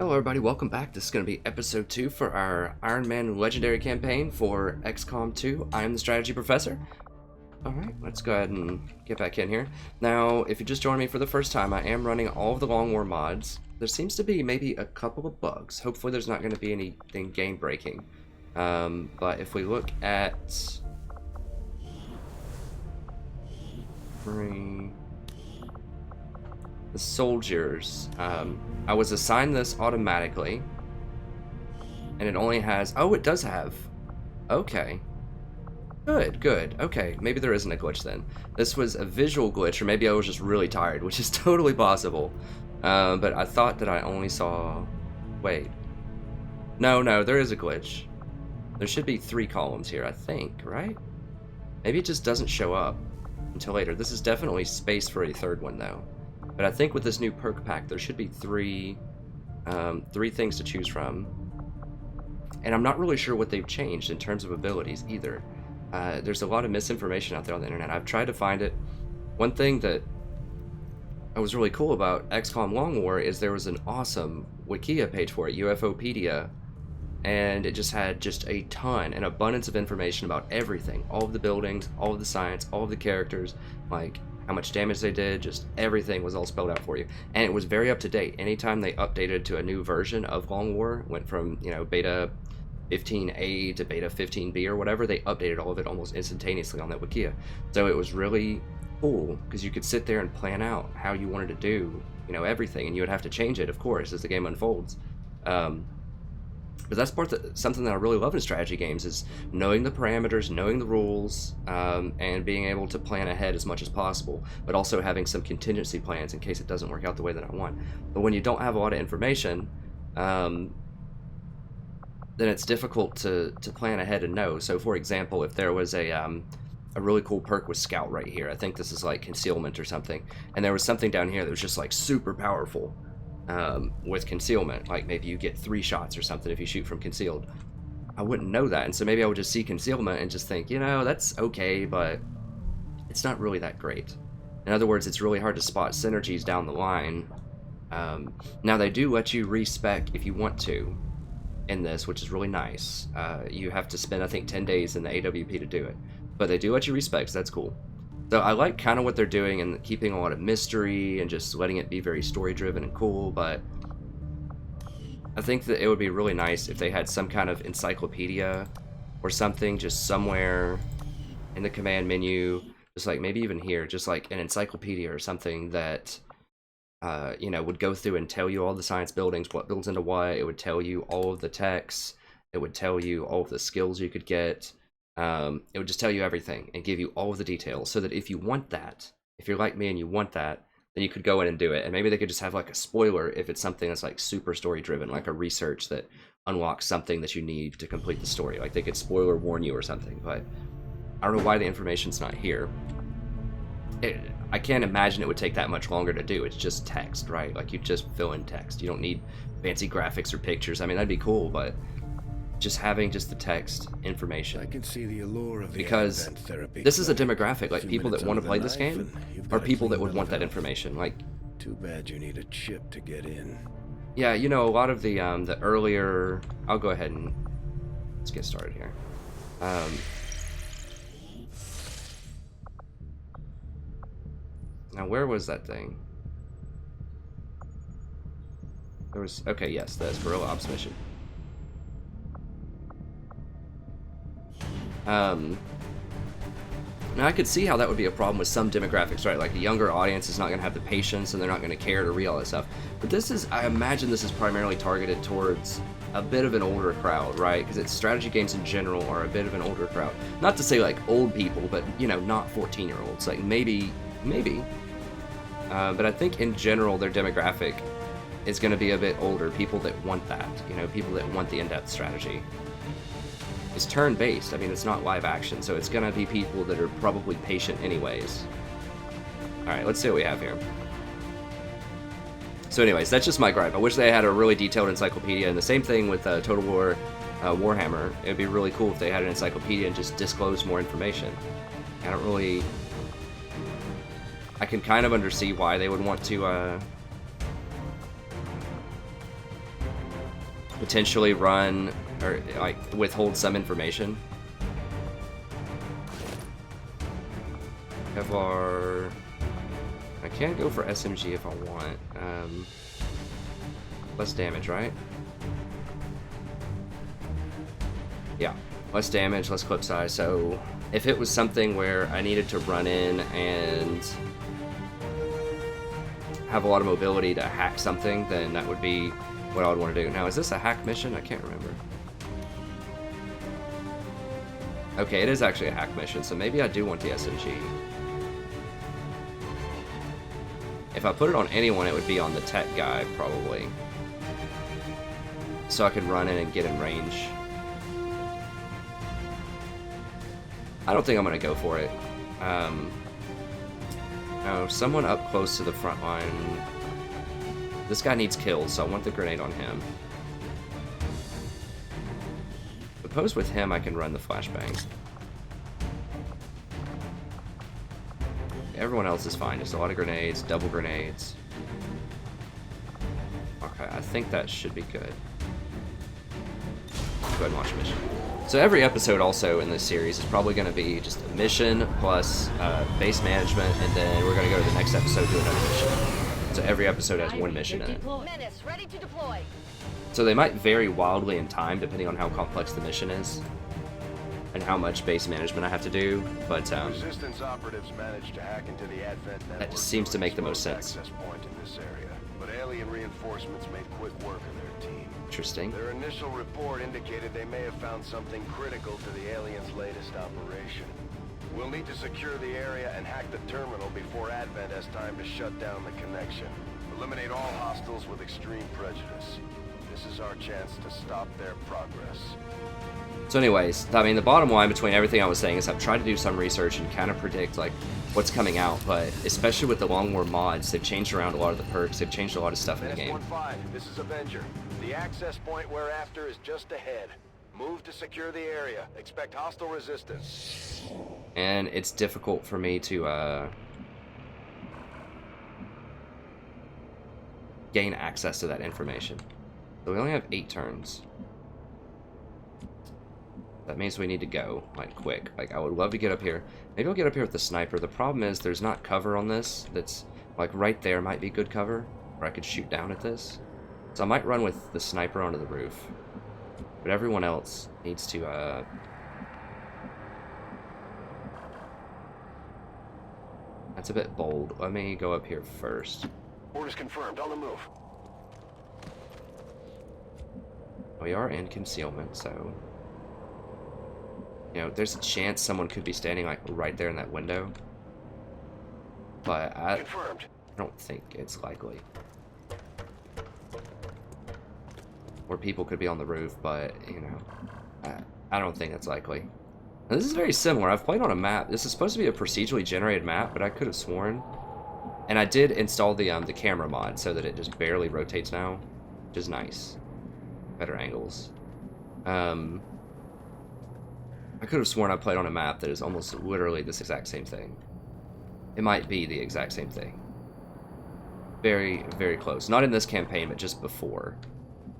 Hello everybody, welcome back. This is going to be episode 2 for our Ironman Legendary campaign for XCom 2. I am the Strategy Professor. Alright, let's go ahead and get back in here. Now, if you just joined me for the first time, I am running all of the Long War mods. There seems to be maybe a couple of bugs. Hopefully there's not going to be anything game-breaking. But if we look at... the soldiers, I was assigned this automatically, and it only has, oh, it does have, okay, good, okay, maybe there isn't a glitch then. This was a visual glitch, or maybe I was just really tired, which is totally possible, but I thought that I only saw, wait, no, there is a glitch. There should be 3 columns here, I think, right? Maybe it just doesn't show up until later. This is definitely space for a third one, though. But I think with this new perk pack, there should be three things to choose from. And I'm not really sure what they've changed in terms of abilities either. There's a lot of misinformation out there on the internet. I've tried to find it. One thing that was really cool about XCOM Long War is there was an awesome Wikia page for it, UFOpedia. And it just had just a ton, an abundance of information about everything. All of the buildings, all of the science, all of the characters, like how much damage they did, just everything was all spelled out for you. And it was very up to date. Anytime they updated to a new version of Long War, went from, you know, beta 15A to beta 15B or whatever, they updated all of it almost instantaneously on that Wikia. So it was really cool because you could sit there and plan out how you wanted to do, you know, everything, and you would have to change it, of course, as the game unfolds. But that's something that I really love in strategy games, is knowing the parameters, knowing the rules, and being able to plan ahead as much as possible, but also having some contingency plans in case it doesn't work out the way that I want. But when you don't have a lot of information, then it's difficult to plan ahead and know. So for example, if there was a really cool perk with Scout right here, I think this is like Concealment or something, and there was something down here that was just like super powerful. With concealment, like maybe you get 3 shots or something if you shoot from concealed. I wouldn't know that, and so maybe I would just see concealment and just think, you know, that's okay, but it's not really that great. In other words, it's really hard to spot synergies down the line. Now they do let you respec if you want to in this, which is really nice. You have to spend, I think, 10 days in the AWP to do it, but they do let you respec, so that's cool. So I like kind of what they're doing and keeping a lot of mystery and just letting it be very story driven and cool, but I think that it would be really nice if they had some kind of encyclopedia or something just somewhere in the command menu, just like maybe even here, just like an encyclopedia or something that you know, would go through and tell you all the science buildings, what builds into what. It would tell you all of the techs, it would tell you all of the skills you could get. It would just tell you everything and give you all of the details, so that if you want that, if you're like me and you want that, then you could go in and do it. And maybe they could just have like a spoiler if it's something that's like super story driven, like a research that unlocks something that you need to complete the story. Like they could spoiler warn you or something, but I don't know why the information's not here. I can't imagine it would take that much longer to do. It's just text, right? Like you just fill in text. You don't need fancy graphics or pictures. I mean, that'd be cool, but just having just the text information. I can see the allure of the because therapy this is a clinic. demographic, like people that want to play this game are people that would want that information. Like, too bad you need a chip to get in. Yeah, you know, a lot of the earlier, I'll go ahead and let's get started here. Now where was that thing? There was, okay, yes, that's Guerrilla Ops mission. Now I could see how that would be a problem with some demographics, right? Like a younger audience is not going to have the patience and they're not going to care to read all that stuff. But this is, I imagine this is primarily targeted towards a bit of an older crowd, right? Because it's strategy games in general are a bit of an older crowd. Not to say like old people, but you know, not 14-year-olds. Like maybe. But I think in general their demographic is going to be a bit older, people that want that, you know, people that want the in-depth strategy. It's turn-based, I mean, it's not live action, so it's gonna be people that are probably patient anyways. Alright, let's see what we have here. So anyways, that's just my gripe. I wish they had a really detailed encyclopedia, and the same thing with Total War Warhammer. It'd be really cool if they had an encyclopedia and just disclosed more information. I can kind of understand why they would want to potentially run or like withhold some information. Kevlar. I can go for SMG if I want. Less damage, right? Yeah, less damage, less clip size. So if it was something where I needed to run in and have a lot of mobility to hack something, then that would be what I would want to do. Now, is this a hack mission? I can't remember. Okay, it is actually a hack mission, so maybe I do want the SMG. If I put it on anyone, it would be on the tech guy, probably. So I could run in and get in range. I don't think I'm going to go for it. No, someone up close to the front line. This guy needs kills, so I want the grenade on him. Suppose with him I can run the flashbang. Everyone else is fine, just a lot of grenades, double grenades. Okay, I think that should be good. Go ahead and watch a mission. So every episode also in this series is probably going to be just a mission plus base management, and then we're going to go to the next episode to another mission. So every episode has one mission in it. Menace, ready to deploy. So they might vary wildly in time depending on how complex the mission is and how much base management I have to do, but Resistance operatives managed to hack into the Advent network. that just seems to make the most sense. Access point in this area, but alien reinforcements made quick work of their team. Interesting. Their initial report indicated they may have found something critical to the aliens' latest operation. We'll need to secure the area and hack the terminal before Advent has time to shut down the connection. Eliminate all hostiles with extreme prejudice. This is our chance to stop their progress. So anyways, I mean, the bottom line between everything I was saying is I've tried to do some research and kind of predict, like, what's coming out, but especially with the Long War mods, they've changed around a lot of the perks, they've changed a lot of stuff in the game. 1-5, this is Avenger. The access point we're after is just ahead. Move to secure the area. Expect hostile resistance. And it's difficult for me to, gain access to that information. So we only have 8 turns. That means we need to go, like, quick. Like, I would love to get up here. Maybe I'll get up here with the sniper. The problem is there's not cover on this. That's, like, right there might be good cover, where I could shoot down at this. So I might run with the sniper onto the roof. But everyone else needs to, That's a bit bold. Let me go up here first. Orders confirmed. On the move. We are in concealment, so... You know, there's a chance someone could be standing, like, right there in that window. But I don't think it's likely. Or people could be on the roof, but, you know, I don't think that's likely. Now, this is very similar. I've played on a map. This is supposed to be a procedurally generated map, but I could have sworn. And I did install the camera mod so that it just barely rotates now, which is nice. Better angles. I could have sworn I played on a map that is almost literally this exact same thing. It might be the exact same thing. Very, very close. Not in this campaign, but just before.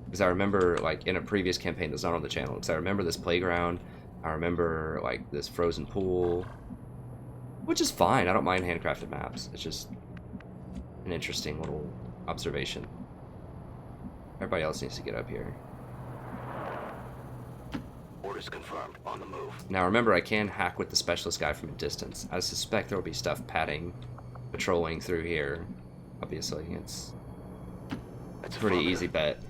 Because I remember, like, in a previous campaign that's not on the channel, because I remember this playground, I remember, like, this frozen pool, which is fine. I don't mind handcrafted maps. It's just an interesting little observation. Everybody else needs to get up here. Orders confirmed. On the move. Now remember, I can hack with the specialist guy from a distance. I suspect there will be stuff padding, patrolling through here. Obviously, it's a pretty easy bet.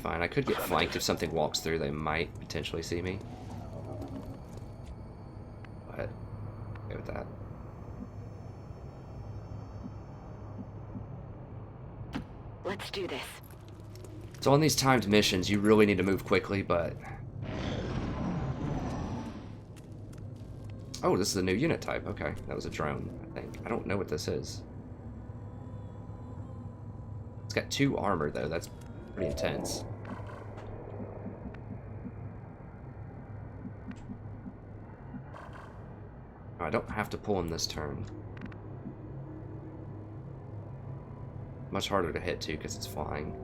Fine, I could get flanked if something walks through. They might potentially see me. But, okay with that. Let's do this. So on these timed missions, you really need to move quickly, but... Oh, this is a new unit type. Okay, that was a drone, I think. I don't know what this is. It's got 2 armor, though. That's pretty intense. I don't have to pull him this turn. Much harder to hit too because it's flying.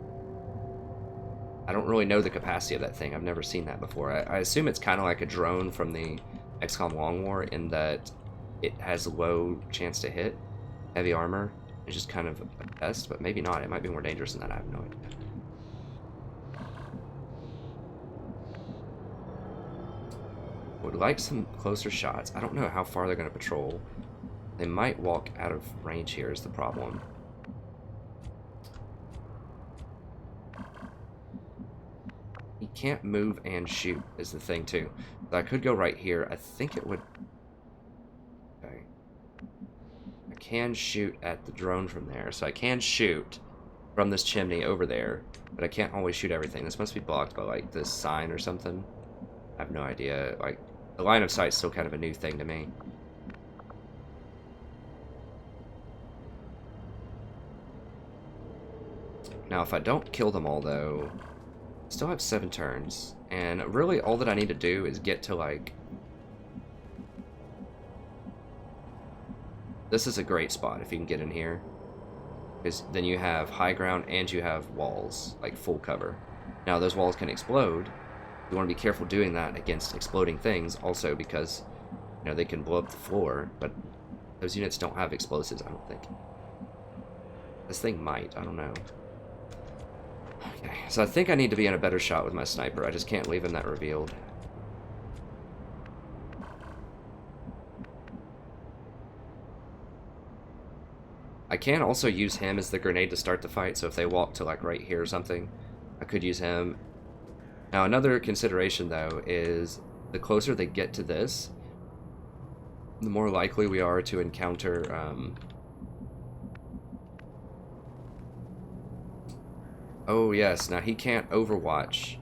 I don't really know the capacity of that thing. I've never seen that before. I assume it's kind of like a drone from the XCom Long War in that it has a low chance to hit. Heavy armor. It's just kind of a test, but maybe not. It might be more dangerous than that. I have no idea. Would like some closer shots. I don't know how far they're going to patrol. They might walk out of range here is the problem. He can't move and shoot is the thing too. So I could go right here. I think it would... Okay. I can shoot at the drone from there. So I can shoot from this chimney over there. But I can't always shoot everything. This must be blocked by like this sign or something. I have no idea. Like, the line of sight is still kind of a new thing to me. Now, if I don't kill them all, though, I still have 7 turns. And really, all that I need to do is get to, like... This is a great spot if you can get in here. Because then you have high ground and you have walls, like full cover. Now, those walls can explode. You want to be careful doing that against exploding things, also because, you know, they can blow up the floor, but those units don't have explosives, I don't think. This thing might, I don't know. Okay, so I think I need to be in a better shot with my sniper. I just can't leave him that revealed. I can also use him as the grenade to start the fight, so if they walk to like right here or something, I could use him. Now, another consideration, though, is the closer they get to this, the more likely we are to encounter... Oh, yes. Now, he can't overwatch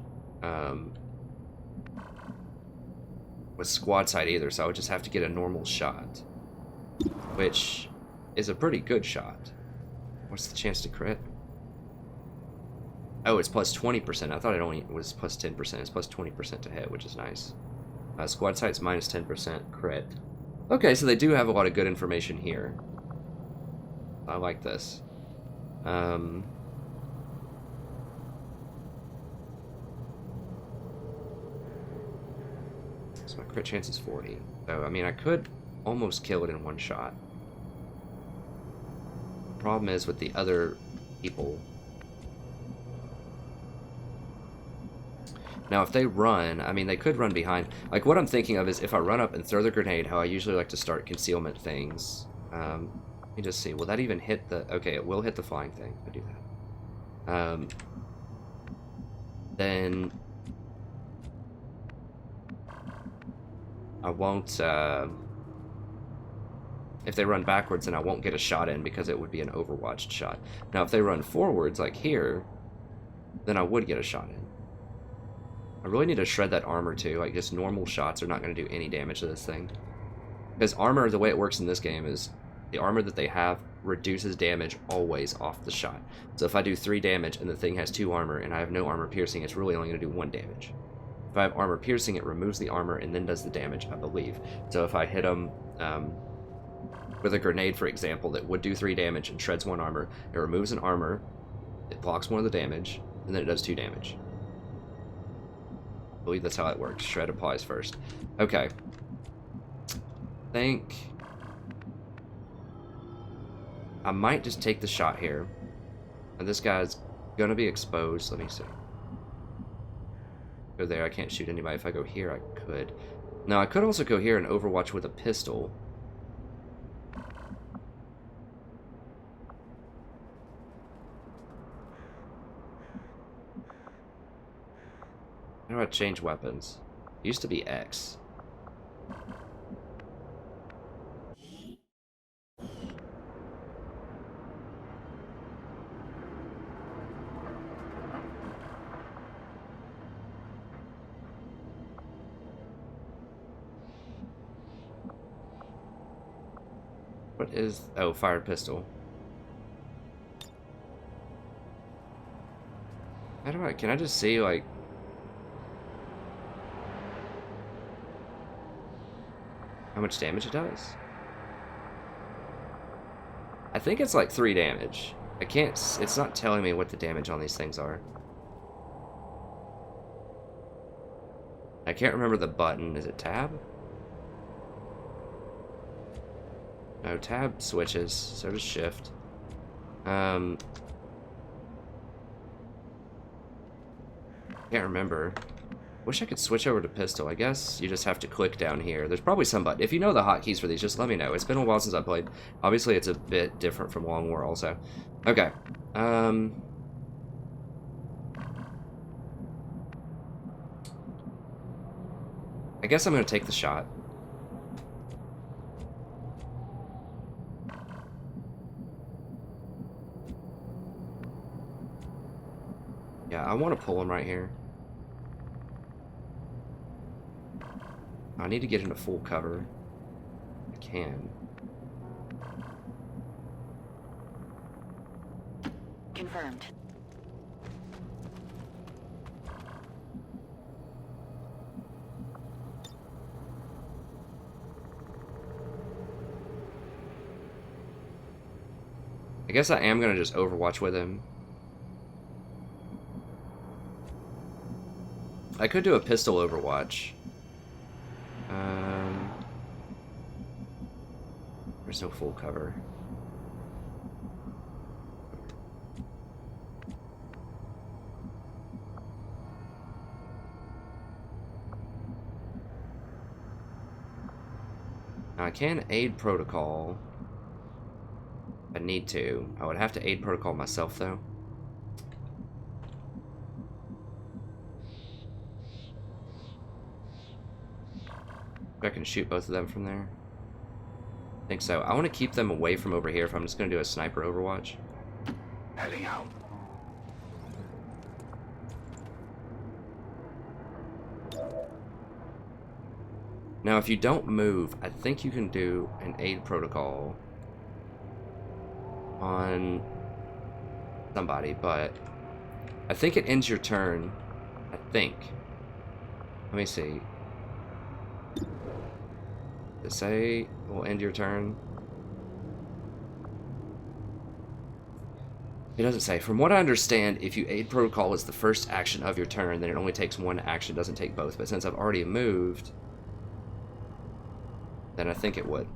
with squad sight either, so I would just have to get a normal shot, which is a pretty good shot. What's the chance to crit? Oh, it's plus 20%. I thought it only was plus 10%. It's plus 20% to hit, which is nice. Squad sight's minus 10% crit. Okay, so they do have a lot of good information here. I like this. So my crit chance is 40. So, I mean, I could almost kill it in one shot. Problem is with the other people... Now, if they run, I mean, they could run behind. Like, what I'm thinking of is if I run up and throw the grenade, how I usually like to start concealment things. Let me just see. Will that even hit the... Okay, it will hit the flying thing. I do that. Then... I won't... If they run backwards, then I won't get a shot in because it would be an overwatched shot. Now, if they run forwards, like here, then I would get a shot in. I really need to shred that armor too. Like, just normal shots are not going to do any damage to this thing. Because armor, the way it works in this game is the armor that they have reduces damage always off the shot. So if I do 3 damage and the thing has 2 armor and I have no armor piercing, it's really only going to do 1 damage. If I have armor piercing, it removes the armor and then does the damage, I believe. So if I hit them with a grenade, for example, that would do 3 damage and shreds 1 armor, it removes an armor, it blocks 1 of the damage, and then it does 2 damage. I believe that's how it works. Shred applies first. Okay. I might just take the shot here. And this guy's gonna be exposed. Let me see. Go there. I can't shoot anybody. If I go here, I could. Now, I could also go here and overwatch with a pistol. How do I change weapons? It used to be X. What is... Oh, fired pistol. How do I... Can I just see, like... how much damage it does? I think it's like 3 damage. I can't, it's not telling me what the damage on these things are. I can't remember the button. Is it tab? No, tab switches, so does shift. Can't remember. Wish I could switch over to pistol. I guess you just have to click down here. There's probably some button. If you know the hotkeys for these, just let me know. It's been a while since I played. Obviously, it's a bit different from Long War also. Okay. I guess I'm going to take the shot. Yeah, I want to pull him right here. I need to get into full cover. I can. Confirmed. I guess I am going to just overwatch with him. I could do a pistol overwatch. There's no full cover. Now I can aid protocol. I need to. I would have to aid protocol myself though. I can shoot both of them from there. I think so. I want to keep them away from over here if I'm just going to do a sniper overwatch. Heading out. Now, if you don't move, I think you can do an aid protocol on somebody, but I think it ends your turn. I think. Let me see. Does it say will end your turn? It doesn't say. From what I understand, if you aid protocol is the first action of your turn, then it only takes one action, it doesn't take both. But since I've already moved, then I think it would.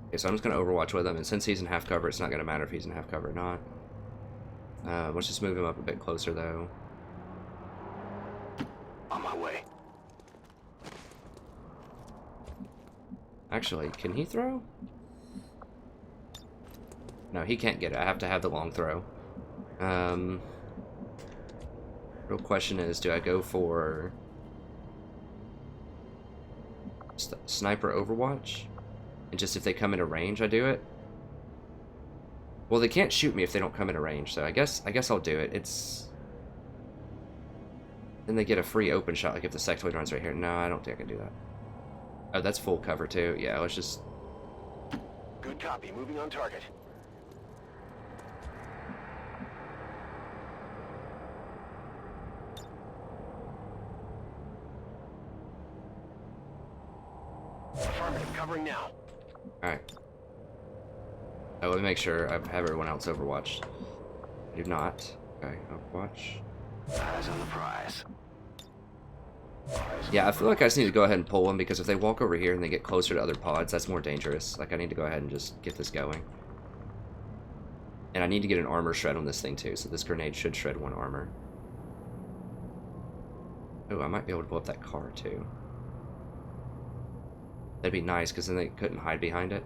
Okay, so I'm just going to overwatch with him, and since he's in half cover, it's not going to matter if he's in half cover or not. Let's just move him up a bit closer, though. On my way. Actually, can he throw? No, he can't get it. I have to have the long throw. Real question is, do I go for sniper overwatch? And just if they come into range, I do it? Well, they can't shoot me if they don't come into range, so I guess I'll do it. It's... Then they get a free open shot, like if the sectoid runs right here. No, I don't think I can do that. Oh, that's full cover too. Yeah, let's just... Good copy. Moving on target. Affirmative. Covering now. Alright. Oh, let me make sure I have everyone else overwatched. I do not. Okay, overwatch. Eyes on the prize. Yeah, I feel like I just need to go ahead and pull them, because if they walk over here and they get closer to other pods, that's more dangerous. Like, I need to go ahead and just get this going. And I need to get an armor shred on this thing too, so this grenade should shred 1 armor. Oh, I might be able to blow up that car too. That'd be nice, because then they couldn't hide behind it.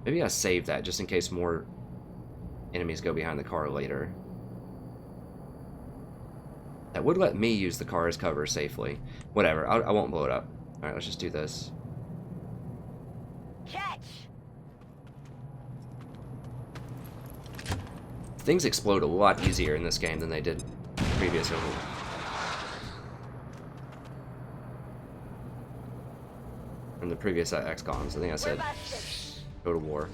Maybe I save that, just in case more enemies go behind the car later. That would let me use the car as cover safely. Whatever, I won't blow it up. Alright, let's just do this. Catch! Things explode a lot easier in this game than they did previously. From the previous XComs, I think I said go to war.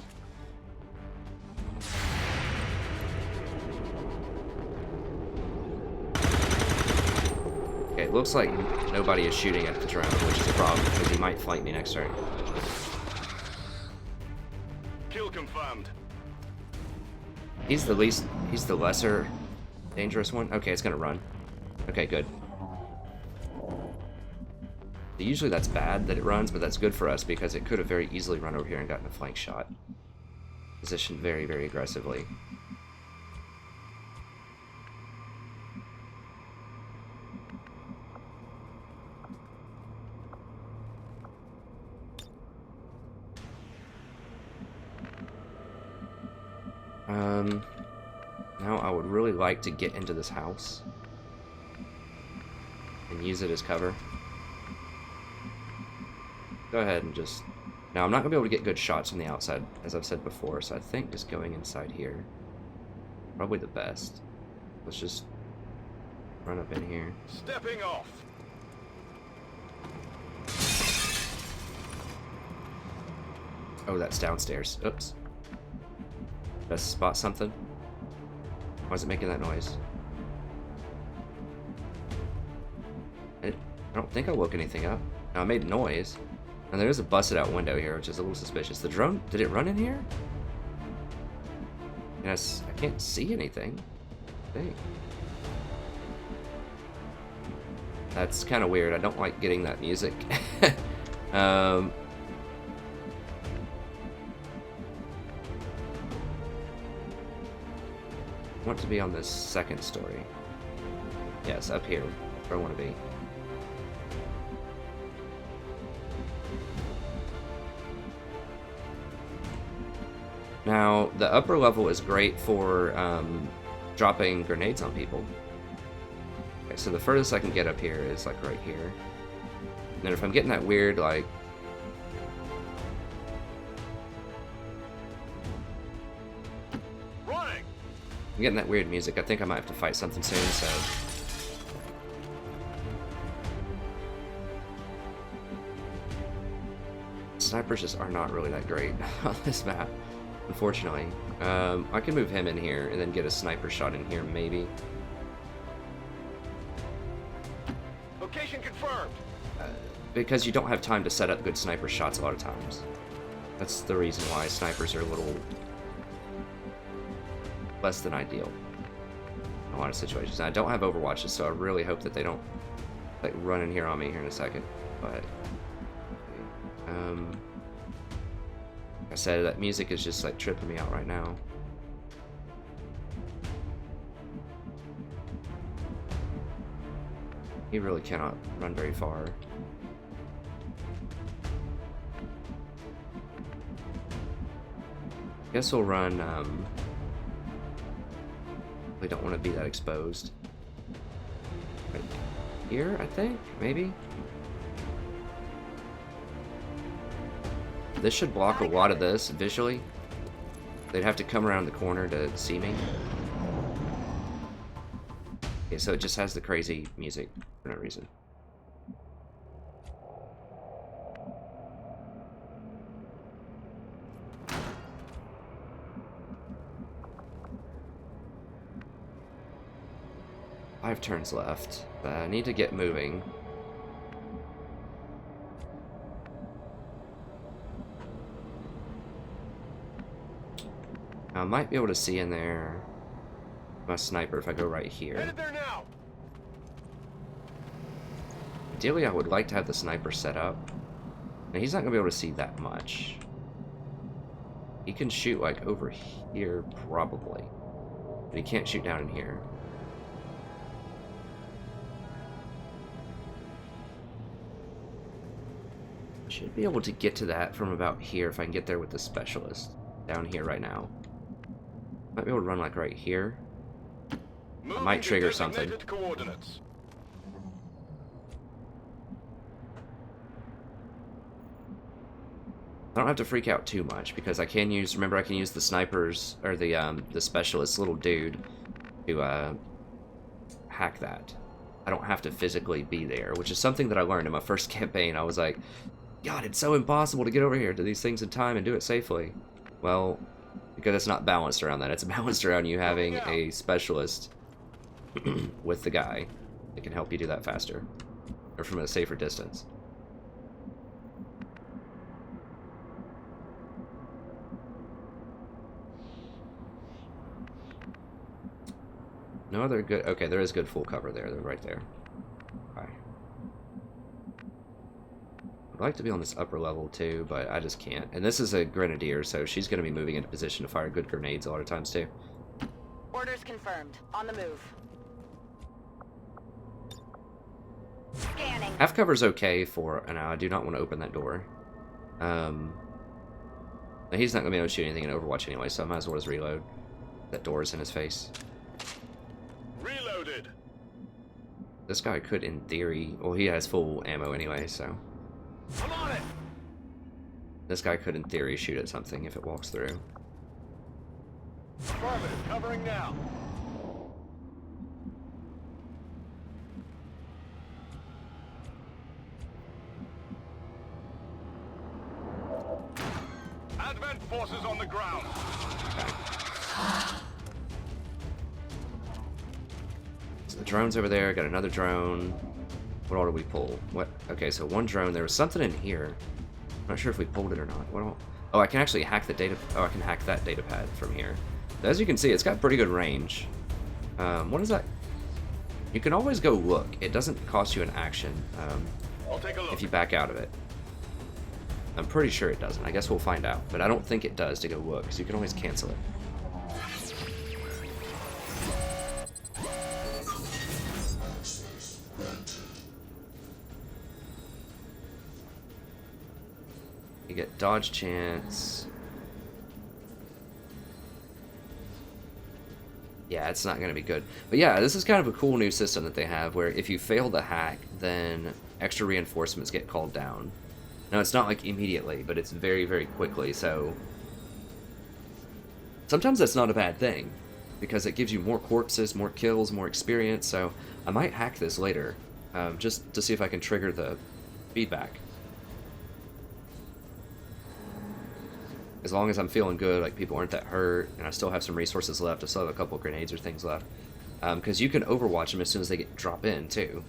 Okay, it looks like nobody is shooting at the drone, which is a problem, because he might flank me next turn. Kill confirmed. He's the lesser dangerous one? Okay, it's gonna run. Okay, good. Usually that's bad that it runs, but that's good for us because it could have very easily run over here and gotten a flank shot. Positioned very, very aggressively. Now I would really like to get into this house and use it as cover. Go ahead and just... Now, I'm not going to be able to get good shots from the outside, as I've said before, so I think just going inside here probably the best. Let's just run up in here. Stepping off. Oh, that's downstairs. Oops. Did I spot something? Why is it making that noise? I don't think I woke anything up. No, I made noise. And there is a busted out window here, which is a little suspicious. The drone, did it run in here? Yes, I can't see anything. I think. That's kind of weird. I don't like getting that music. I want to be on this second story. Yes, up here, where I want to be. Now, the upper level is great for dropping grenades on people. Okay, so the furthest I can get up here is like right here. And then if I'm getting that weird, like... Running. I'm getting that weird music, I think I might have to fight something soon, so... Snipers just are not really that great on this map. Unfortunately. I can move him in here and then get a sniper shot in here, maybe. Location confirmed. Because you don't have time to set up good sniper shots a lot of times. That's the reason why snipers are a little less than ideal in a lot of situations. And I don't have overwatches, so I really hope that they don't like run in here on me here in a second. But like I said, that music is just like tripping me out right now. He really cannot run very far. Guess we'll run, we don't want to be that exposed. Right here, I think? Maybe? This should block a lot of this visually. They'd have to come around the corner to see me. Okay, so it just has the crazy music for no reason. Five turns left. I need to get moving. I might be able to see in there my sniper if I go right here. Headed there now. Ideally, I would like to have the sniper set up. Now, he's not going to be able to see that much. He can shoot, like, over here, probably. But he can't shoot down in here. Should be able to get to that from about here if I can get there with the specialist. Down here right now. Might be able to run, like, right here. I might trigger something. Coordinates. I don't have to freak out too much because I can use. Remember, I can use the snipers or the specialist little dude to hack that. I don't have to physically be there, which is something that I learned in my first campaign. I was like, God, it's so impossible to get over here to these things in time and do it safely. Well, because it's not balanced around that. It's balanced around you having a specialist with the guy. It can help you do that faster. Or from a safer distance. No other good... Okay, there is good full cover there. They're right there. Okay. I'd like to be on this upper level too, but I just can't. And this is a grenadier, so she's going to be moving into position to fire good grenades a lot of times too. Orders confirmed. On the move. Scanning. Half cover's okay for... Now, I do not want to open that door. He's not going to be able to shoot anything in Overwatch anyway, so I might as well just reload. That door is in his face. Reloaded. This guy could, in theory... Well, he has full ammo anyway, so... I'm on it. This guy could, in theory, shoot at something if it walks through. Affirmative, covering now. Advent forces on the ground. So the drone's over there. Got another drone. What all did we pull? What? Okay, so one drone. There was something in here. I'm not sure if we pulled it or not. What all... Oh, I can actually hack the data... Oh, I can hack that data pad from here. As you can see, it's got pretty good range. What is that? You can always go look. It doesn't cost you an action I'll take a look. if you back out of it. I'm pretty sure it doesn't. I guess we'll find out. But I don't think it does to go look, so you can always cancel it. You get dodge chance. Yeah, it's not going to be good. But yeah, this is kind of a cool new system that they have where if you fail the hack, then extra reinforcements get called down. Now, it's not like immediately, but it's very, very quickly, so... Sometimes that's not a bad thing, because it gives you more corpses, more kills, more experience, so I might hack this later, just to see if I can trigger the feedback. As long as I'm feeling good, like people aren't that hurt, and I still have some resources left, I still have a couple of grenades or things left. Because you can overwatch them as soon as they drop in, too.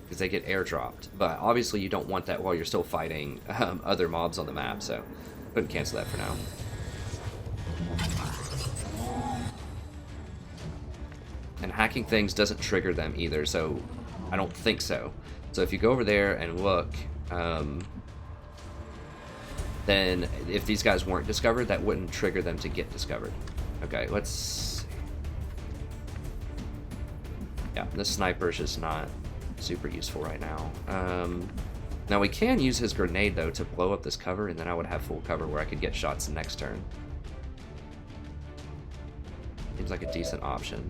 Because they get airdropped. But obviously you don't want that while you're still fighting other mobs on the map, so couldn't cancel that for now. And hacking things doesn't trigger them either, so I don't think so. So if you go over there and look... then if these guys weren't discovered, that wouldn't trigger them to get discovered. Okay, let's see. Yeah, this sniper is just not super useful right now. Now we can use his grenade though to blow up this cover, and then I would have full cover where I could get shots the next turn. Seems like a decent option.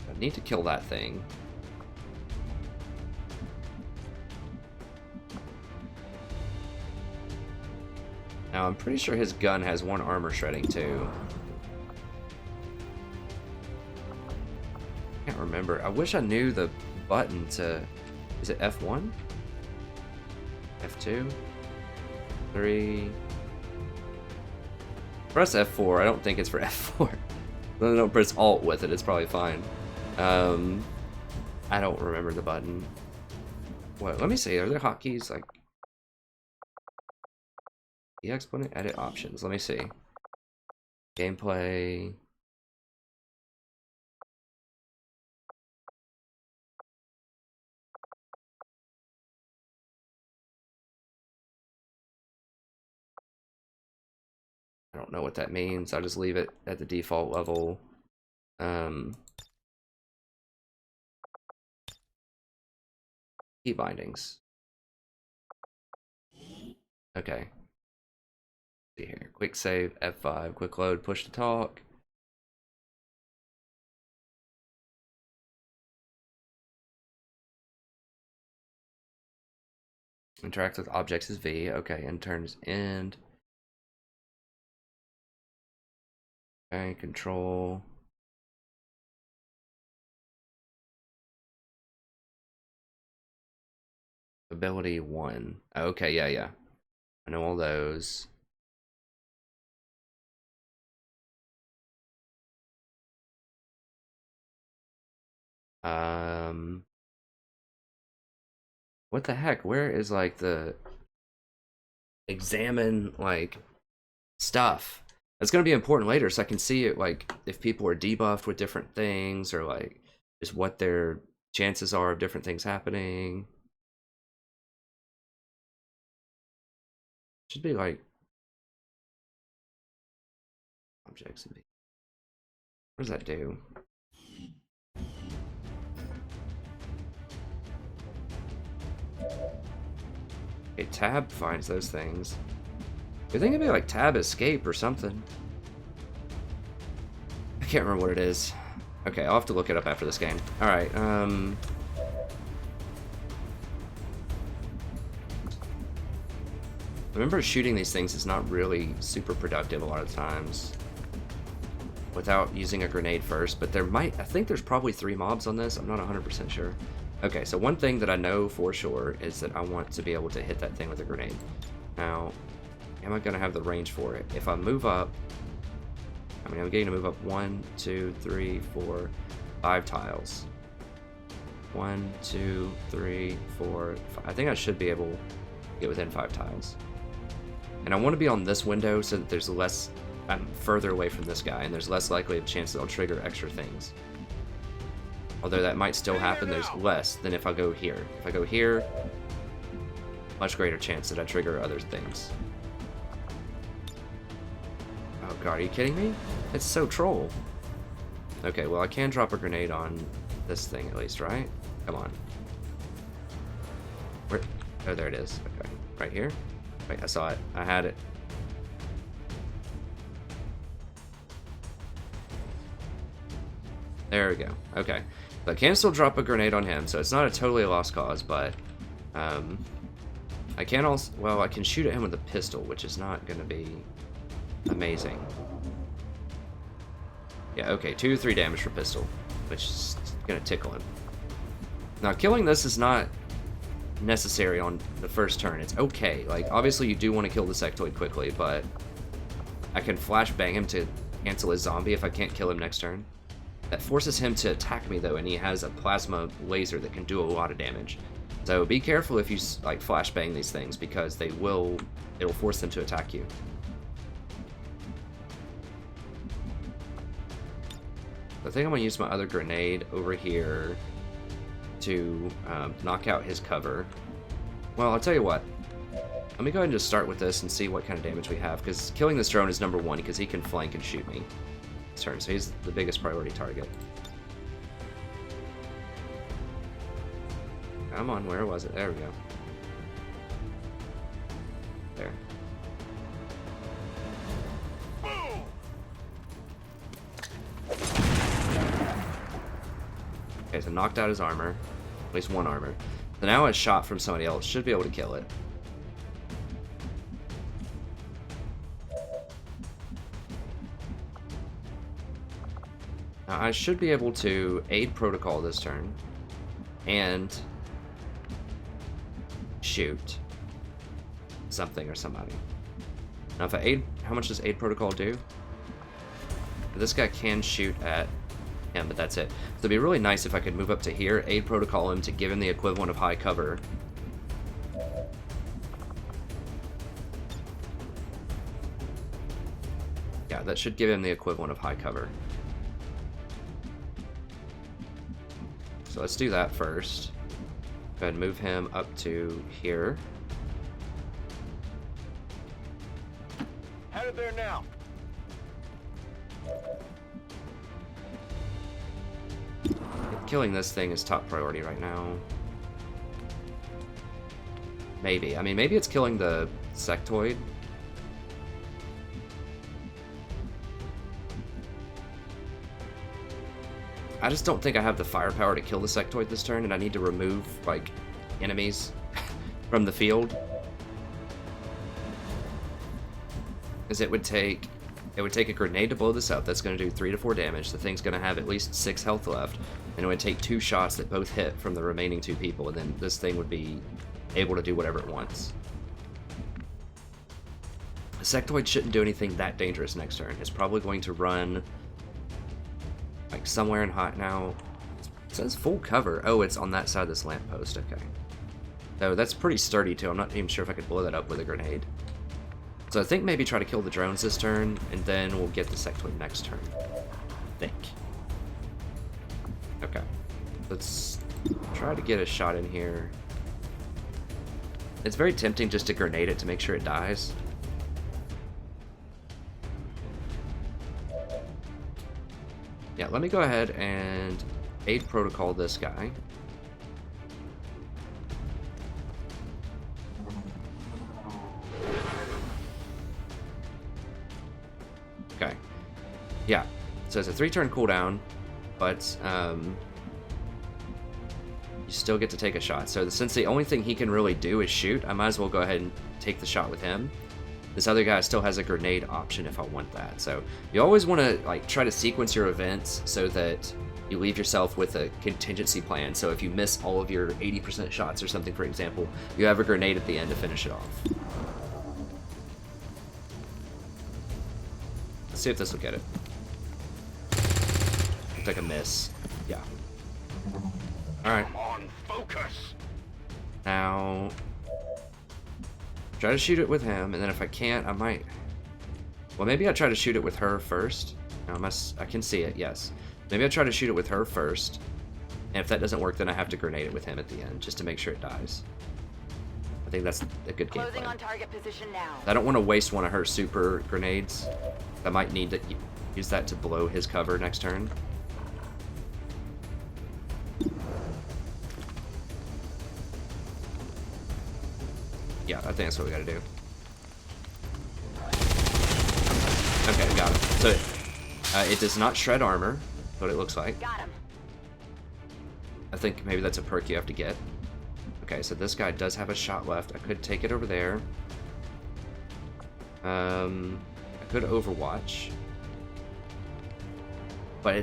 I need to kill that thing. Now, I'm pretty sure his gun has one armor shredding, too. Can't remember. I wish I knew the button to... Is it F1? F2? 3... Press F4. I don't think it's for F4. Don't press Alt with it. It's probably fine. I don't remember the button. What? Let me see. Are there hotkeys? Like... EX button, edit options. Let me see. Gameplay. I don't know what that means. I'll just leave it at the default level. Key bindings. Okay. See here. Quick save, F5, quick load, push to talk. Interact with objects is V. Okay, and turns end. Okay, control. Ability 1. Okay, yeah. I know all those. What the heck? Where is like the examine like stuff? That's gonna be important later, so I can see it like if people are debuffed with different things or like just what their chances are of different things happening. Should be like objects. What does that do? Okay, tab finds those things. I think it'd be like tab escape or something. I can't remember what it is. Okay, I'll have to look it up after this game. Alright, remember, shooting these things is not really super productive a lot of times without using a grenade first, but I think there's probably 3 mobs on this. I'm not 100% sure. Okay, so one thing that I know for sure is that I want to be able to hit that thing with a grenade. Now, am I going to have the range for it? If I move up, I'm getting to move up 1, 2, 3, 4, 5 tiles. 1, 2, 3, 4, 5. I think I should be able to get within 5 tiles. And I want to be on this window so that there's less, I'm further away from this guy, and there's less likely of chance that I'll trigger extra things. Although that might still happen, there's less than if I go here. If I go here, much greater chance that I trigger other things. Oh god, are you kidding me? It's so troll. Okay, well I can drop a grenade on this thing at least, right? Come on. Where? Oh, there it is. Okay, right here? Wait, I saw it. I had it. There we go. Okay. So I can still drop a grenade on him, so it's not a totally lost cause, but I can also, well, I can shoot at him with a pistol, which is not going to be amazing. Yeah, okay, 2 to 3 damage for pistol, which is going to tickle him. Now, killing this is not necessary on the first turn. It's okay. Like, obviously you do want to kill the sectoid quickly, but I can flashbang him to cancel his zombie if I can't kill him next turn. That forces him to attack me, though, and he has a plasma laser that can do a lot of damage. So be careful if you like flashbang these things, because it'll force them to attack you. I think I'm going to use my other grenade over here to knock out his cover. Well, I'll tell you what. Let me go ahead and just start with this and see what kind of damage we have, because killing this drone is number 1, because he can flank and shoot me this turn, so he's the biggest priority target. Come on, where was it? There we go. There. Okay, so knocked out his armor. At least one armor. So now a shot from somebody else should be able to kill it. Now I should be able to aid protocol this turn. And shoot something or somebody. Now if I aid, how much does aid protocol do? This guy can shoot at him, but that's it. So it'd be really nice if I could move up to here, aid protocol him to give him the equivalent of high cover. Yeah, that should give him the equivalent of high cover. So let's do that first. Go ahead and move him up to here. Headed there now. Killing this thing is top priority right now. Maybe. I mean, maybe it's killing the sectoid. I just don't think I have the firepower to kill the sectoid this turn, and I need to remove, like, enemies from the field. Because it would take a grenade to blow this up. That's going to do 3 to 4 damage. The thing's going to have at least 6 health left. And it would take 2 shots that both hit from the remaining 2 people, and then this thing would be able to do whatever it wants. The sectoid shouldn't do anything that dangerous next turn. It's probably going to run like somewhere in hot now. It says full cover. Oh, it's on that side of this lamppost. Okay. So that's pretty sturdy too. I'm not even sure if I could blow that up with a grenade. So I think maybe try to kill the drones this turn, and then we'll get the sectoid next turn. I think. Okay. Let's try to get a shot in here. It's very tempting just to grenade it to make sure it dies. Yeah, let me go ahead and aid protocol this guy. Okay. Yeah. So it's a 3-turn cooldown, but you still get to take a shot. So since the only thing he can really do is shoot, I might as well go ahead and take the shot with him. This other guy still has a grenade option if I want that. So you always want to like try to sequence your events so that you leave yourself with a contingency plan. So if you miss all of your 80% shots or something, for example, you have a grenade at the end to finish it off. Let's see if this will get it. Looks like a miss. Yeah. Alright. On focus. Now, try to shoot it with him, and then if I can't, I might... Well, maybe I try to shoot it with her first. No, I can see it, yes. Maybe I try to shoot it with her first, and if that doesn't work, then I have to grenade it with him at the end, just to make sure it dies. I think that's a good game Closing plan. on target position now. I don't want to waste one of her super grenades. I might need to use that to blow his cover next turn. Yeah, I think that's what we gotta do. Okay, got it. So, it does not shred armor, what it looks like. Got him. I think maybe that's a perk you have to get. Okay, so this guy does have a shot left. I could take it over there. I could Overwatch. But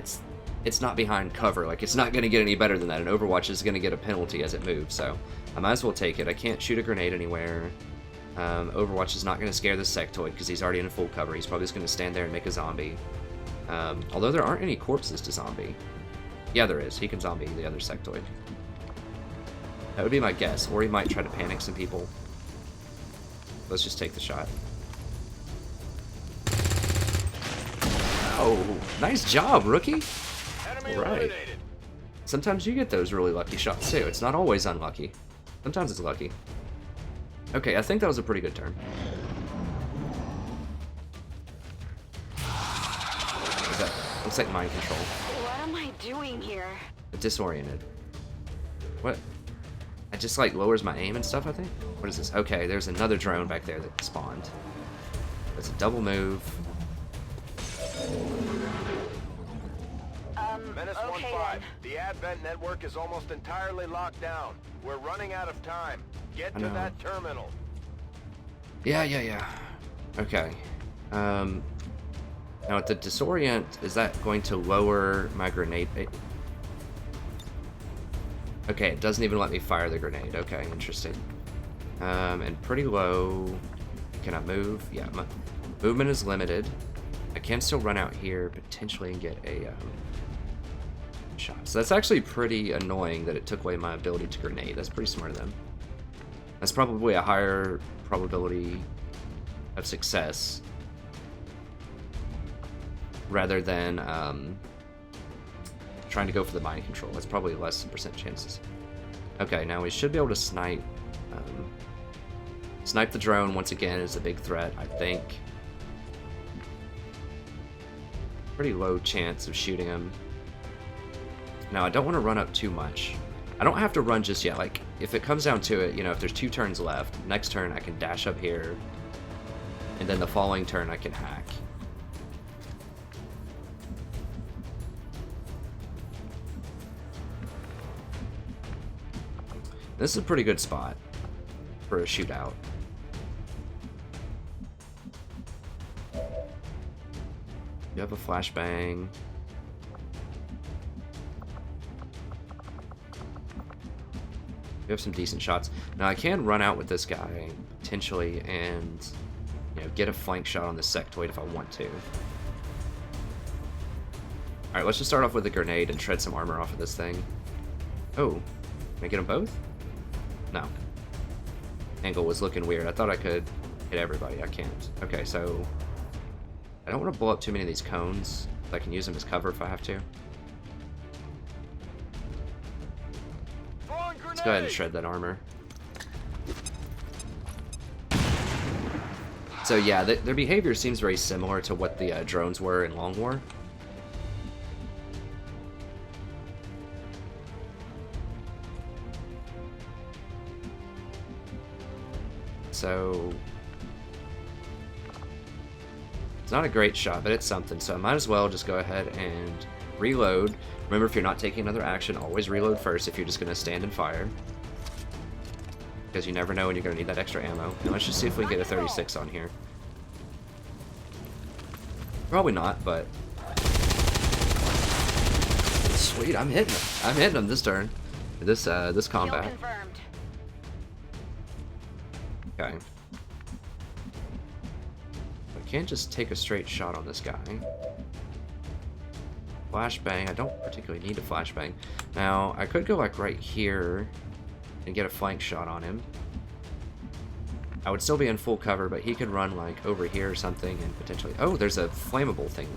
it's not behind cover. Like, it's not going to get any better than that. An Overwatch is going to get a penalty as it moves, so I might as well take it. I can't shoot a grenade anywhere. Overwatch is not going to scare the sectoid because he's already in full cover. He's probably just going to stand there and make a zombie. Although there aren't any corpses to zombie. Yeah, there is. He can zombie the other sectoid. That would be my guess. Or he might try to panic some people. Let's just take the shot. Oh, nice job, rookie. Enemy All right. eliminated. Sometimes you get those really lucky shots too. It's not always unlucky. Sometimes it's lucky. Okay, I think that was a pretty good turn. That looks like mind control. What am I doing here? Disoriented. What? It just like lowers my aim and stuff, I think? What is this? Okay, there's another drone back there that spawned. It's a double move. Menace Okay 1-5. then. The Advent network is almost entirely locked down. We're running out of time. Get I to know. that terminal. Yeah. Okay. Now with the disorient, is that going to lower my grenade? Okay, it doesn't even let me fire the grenade. Okay, interesting. And pretty low. Can I move? Yeah, my movement is limited. I can still run out here, potentially, and get a shot. So that's actually pretty annoying that it took away my ability to grenade. That's pretty smart of them. That's probably a higher probability of success rather than trying to go for the mind control. That's probably less percent chances. Okay, now we should be able to snipe. Snipe the drone once again is a big threat, I think. Pretty low chance of shooting him. Now, I don't want to run up too much. I don't have to run just yet. Like, if it comes down to it, you know, if there's 2 turns left, next turn I can dash up here, and then the following turn I can hack. This is a pretty good spot for a shootout. You have a flashbang. We have some decent shots. Now I can run out with this guy potentially and, you know, get a flank shot on the sectoid if I want to. Alright, let's just start off with a grenade and shred some armor off of this thing. Oh, can I get them both? No. Angle was looking weird. I thought I could hit everybody. I can't. Okay, so I don't want to blow up too many of these cones. I can use them as cover if I have to. Let's go ahead and shred that armor. So yeah, their behavior seems very similar to what the drones were in Long War. So it's not a great shot, but it's something. So I might as well just go ahead and reload. Remember, if you're not taking another action, always reload first if you're just going to stand and fire. Because you never know when you're going to need that extra ammo. Now let's just see if we can get a 36 on here. Probably not, but... Sweet, I'm hitting him. I'm hitting him this turn. This combat. Confirmed. Okay. I can't just take a straight shot on this guy. Flashbang. I don't particularly need a flashbang. Now, I could go like right here and get a flank shot on him. I would still be in full cover, but he could run like over here or something and potentially... Oh, there's a flammable thing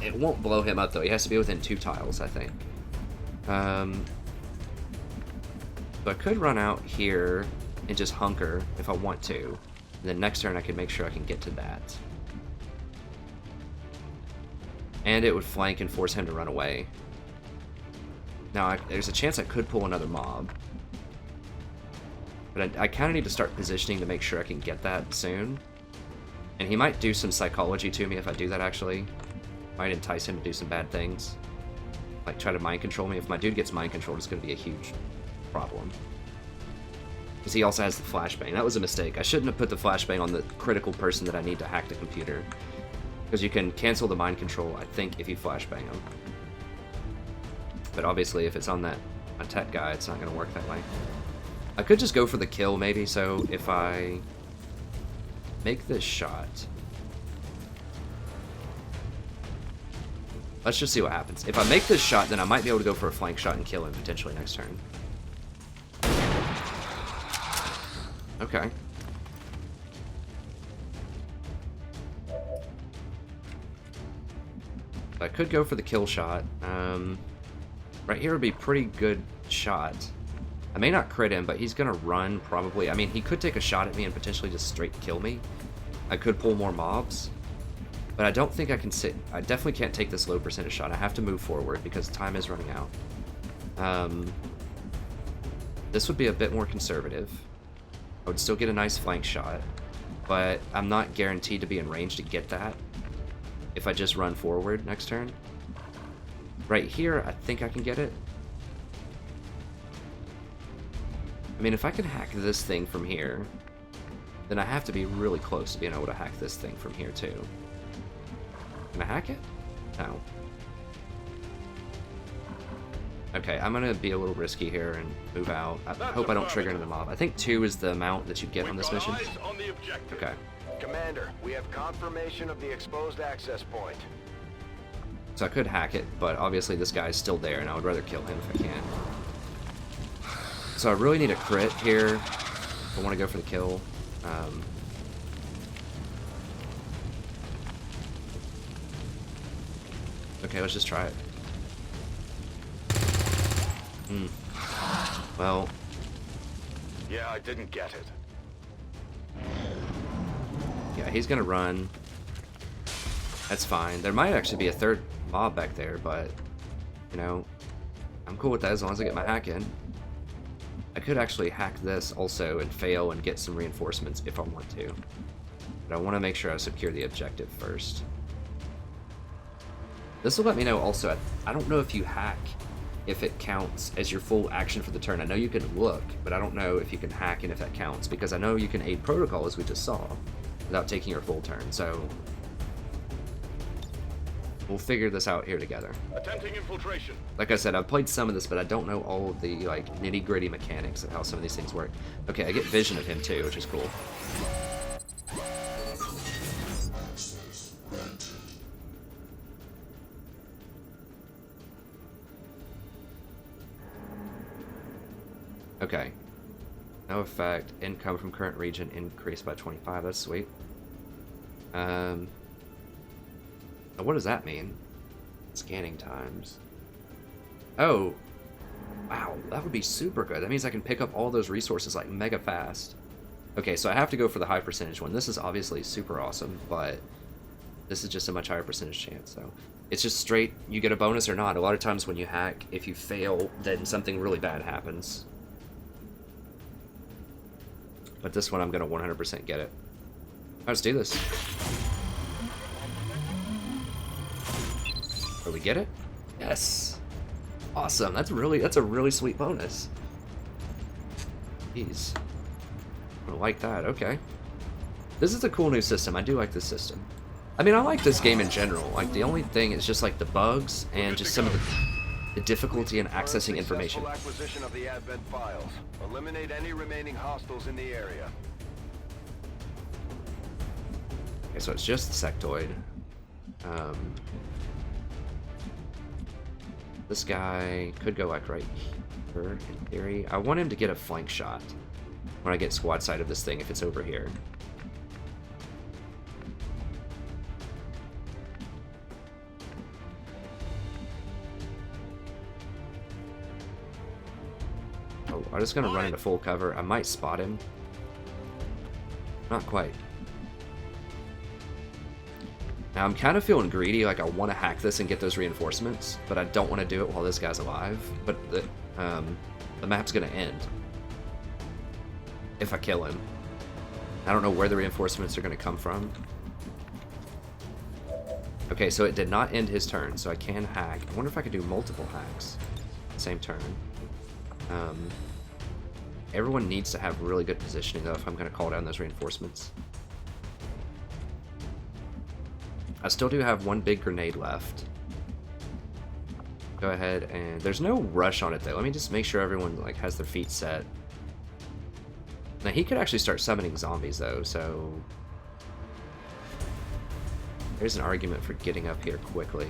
there. It won't blow him up though. He has to be within 2 tiles, I think. So I could run out here and just hunker if I want to. And then next turn I can make sure I can get to that. And it would flank and force him to run away. Now, there's a chance I could pull another mob. But I kind of need to start positioning to make sure I can get that soon. And he might do some psychology to me if I do that, actually. Might entice him to do some bad things. Like, try to mind control me. If my dude gets mind controlled, it's going to be a huge problem. Because he also has the flashbang. That was a mistake. I shouldn't have put the flashbang on the critical person that I need to hack the computer. Because you can cancel the mind control, I think, if you flashbang him. But obviously, if it's on that tech guy, it's not going to work that way. I could just go for the kill, maybe, so if I make this shot... Let's just see what happens. If I make this shot, then I might be able to go for a flank shot and kill him potentially next turn. Okay. I could go for the kill shot. Right here would be a pretty good shot. I may not crit him, but he's gonna run probably. I mean, he could take a shot at me and potentially just straight kill me. I could pull more mobs, but I don't think I can sit. I definitely can't take this low percentage shot. I have to move forward because time is running out. This would be a bit more conservative. I would still get a nice flank shot, but I'm not guaranteed to be in range to get that if I just run forward next turn. Right here, I think I can get it. I mean, if I can hack this thing from here, then I have to be really close to being able to hack this thing from here, too. Can I hack it? No. Okay, I'm gonna be a little risky here and move out. I hope I don't trigger into the mob. I think 2 is the amount that you get on this mission. Okay. Commander, we have confirmation of the exposed access point. So I could hack it, but obviously this guy's still there, and I would rather kill him if I can. So I really need a crit here. I want to go for the kill. Okay, let's just try it. Well. Yeah, I didn't get it. Yeah, he's gonna run. That's fine. There might actually be a third mob back there, but, you know, I'm cool with that as long as I get my hack in. I could actually hack this also and fail and get some reinforcements if I want to. But I want to make sure I secure the objective first. This will let me know also, I don't know if you hack, if it counts as your full action for the turn. I know you can look, but I don't know if you can hack and if that counts, because I know you can aid protocol, as we just saw, without taking your full turn, so we'll figure this out here together. Attempting infiltration. Like I said, I've played some of this, but I don't know all of the like nitty-gritty mechanics of how some of these things work. Okay, I get vision of him too, which is cool. Okay. No effect. Income from current region increased by 25. That's sweet. What does that mean? Scanning times. Oh. Wow, that would be super good. That means I can pick up all those resources like mega fast. Okay, so I have to go for the high percentage one. This is obviously super awesome, but this is just a much higher percentage chance, so it's just straight, you get a bonus or not. A lot of times when you hack, if you fail, then something really bad happens. But this one, I'm going to 100% get it. Let's do this. Oh, we get it? Yes. Awesome. That's a really sweet bonus. Jeez. I like that. Okay. This is a cool new system. I do like this system. I mean, I like this game in general. Like, the only thing is just like the bugs and just some of the difficulty in accessing information. Acquisition of the Advent files. Eliminate any remaining hostiles in the area. Okay, so it's just the sectoid. This guy could go like right here in theory. I want him to get a flank shot when I get squad side of this thing if it's over here. Oh, I'm just gonna run into full cover. I might spot him. Not quite. Now I'm kind of feeling greedy, like I want to hack this and get those reinforcements, but I don't want to do it while this guy's alive. But the map's gonna end if I kill him. I don't know where the reinforcements are gonna come from. Okay, so it did not end his turn, so I can hack. I wonder if I could do multiple hacks same turn. Everyone needs to have really good positioning though if I'm gonna call down those reinforcements. I still do have one big grenade left. Go ahead and there's no rush on it though. Let me just make sure everyone like has their feet set. Now he could actually start summoning zombies though, so there's an argument for getting up here quickly.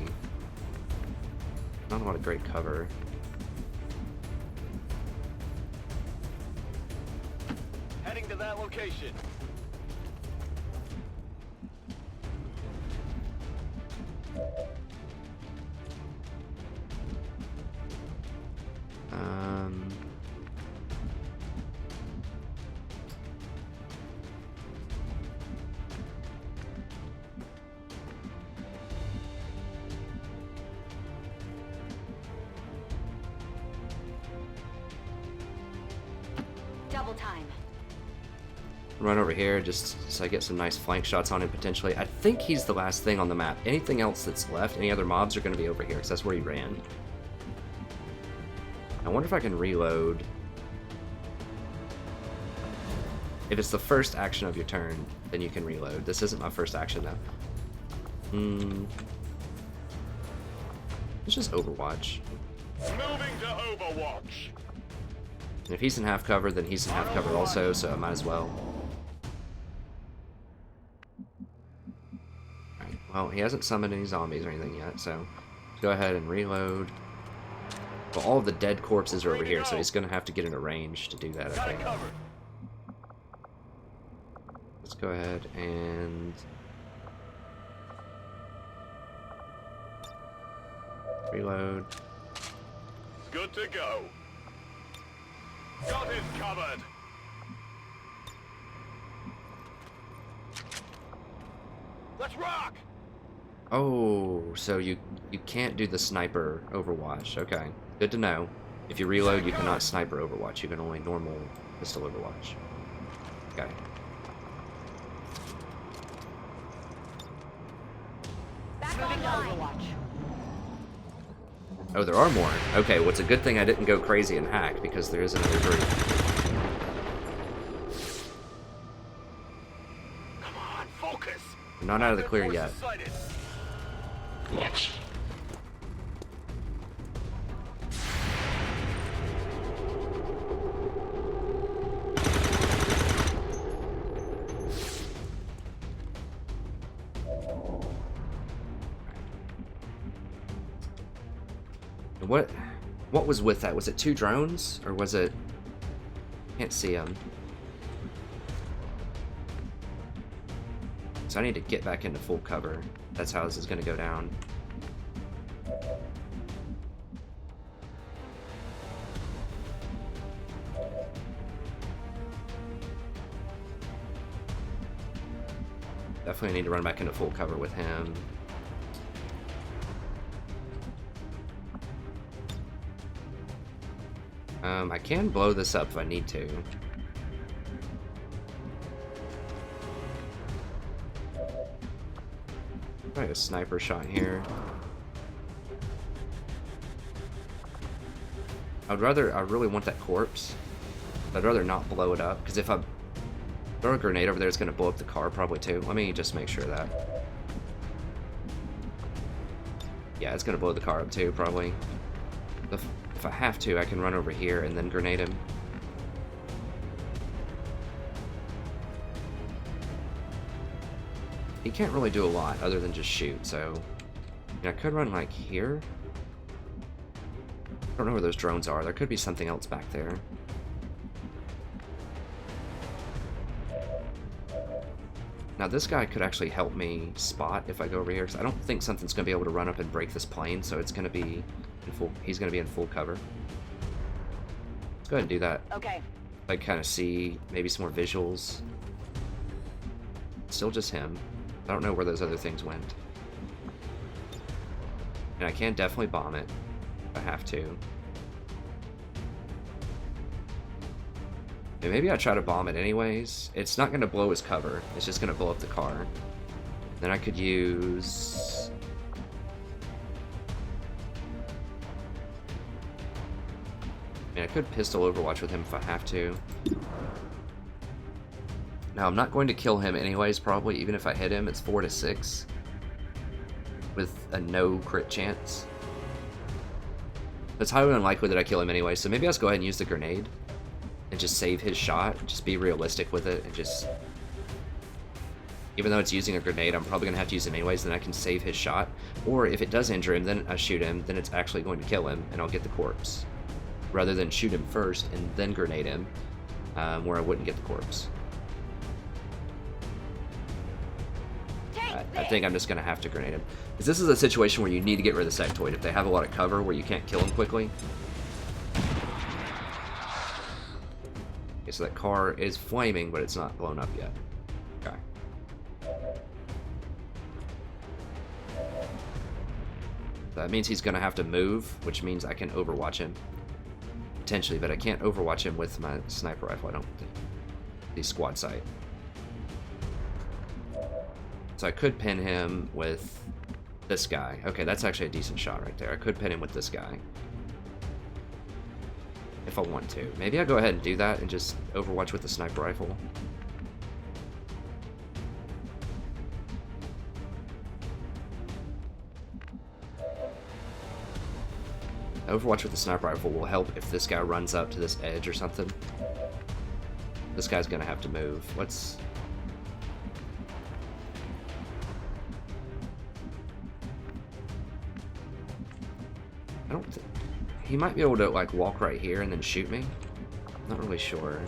Not a lot of great cover. Heading to that location. Double time. Run over here just so I get some nice flank shots on him potentially. I think he's the last thing on the map. Anything else that's left, any other mobs are going to be over here because that's where he ran. I wonder if I can reload. If it's the first action of your turn, then you can reload. This isn't my first action though. It's just Overwatch. Moving to Overwatch. And if he's in half cover, then he's in half cover also, so I might as well. Alright, well, he hasn't summoned any zombies or anything yet, so go ahead and reload. Well, all of the dead corpses are over here, so he's going to have to get into range to do that, I think. Let's go ahead and reload. Good to go. Got it covered. Let's rock. Oh, so you can't do the sniper Overwatch. Okay, good to know. If you reload, you cannot sniper Overwatch. You can only normal pistol Overwatch. Okay. Back on Overwatch. Oh, there are more. Okay, well, it's a good thing I didn't go crazy and hack, because there is another group. Come on, focus. We're not out of the clear yet. Watch. What was with that? Was it 2 drones, or was it Can't see him. So I need to get back into full cover. That's how this is going to go down. Definitely need to run back into full cover with him. I can blow this up if I need to. Probably a sniper shot here. I really want that corpse. I'd rather not blow it up, because if I throw a grenade over there, it's going to blow up the car probably too. Let me just make sure of that. Yeah, it's going to blow the car up too, probably. If I have to, I can run over here and then grenade him. He can't really do a lot other than just shoot, so... I could run like here. I don't know where those drones are. There could be something else back there. Now this guy could actually help me spot if I go over here, because I don't think something's going to be able to run up and break this plane, so it's going to be in full... He's going to be in full cover. Let's go ahead and do that. Okay. Like, kind of see maybe some more visuals. Still just him. I don't know where those other things went. And I can definitely bomb it if I have to. And maybe I try to bomb it anyways. It's not going to blow his cover. It's just going to blow up the car. Then I could use... I mean, I could pistol Overwatch with him if I have to. Now, I'm not going to kill him anyways, probably. Even if I hit him, it's 4 to 6. With a no crit chance. It's highly unlikely that I kill him anyway, so maybe I'll just go ahead and use the grenade. And just save his shot. Just be realistic with it, and just... Even though it's using a grenade, I'm probably going to have to use it anyways, then I can save his shot. Or if it does injure him, then I shoot him, then it's actually going to kill him, and I'll get the corpse. Rather than shoot him first and then grenade him, where I wouldn't get the corpse. I think I'm just going to have to grenade him. Because this is a situation where you need to get rid of the sectoid. If they have a lot of cover where you can't kill him quickly. Okay, so that car is flaming, but it's not blown up yet. Okay. That means he's going to have to move, which means I can overwatch him. Potentially, but I can't overwatch him with my sniper rifle, I don't think. The squad sight. So I could pin him with this guy. Okay, that's actually a decent shot right there. I could pin him with this guy. If I want to. Maybe I'll go ahead and do that and just overwatch with the sniper rifle. Overwatch with the sniper rifle will help if this guy runs up to this edge or something. This guy's gonna have to move. Let's... I don't think... He might be able to, like, walk right here and then shoot me. I'm not really sure.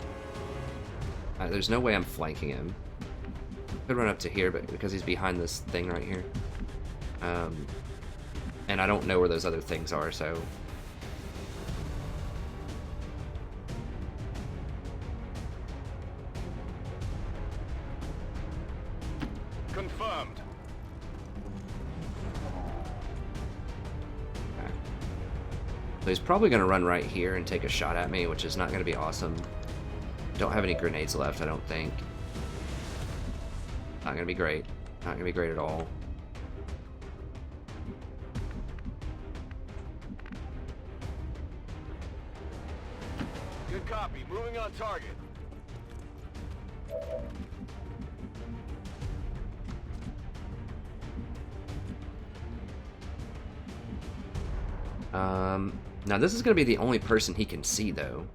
There's no way I'm flanking him. Could run up to here, but because he's behind this thing right here. And I don't know where those other things are, so... Confirmed. Okay. So he's probably going to run right here and take a shot at me, which is not going to be awesome. Don't have any grenades left, I don't think. Not going to be great. Not going to be great at all. Good copy. Moving on target. Now this is going to be the only person he can see, though.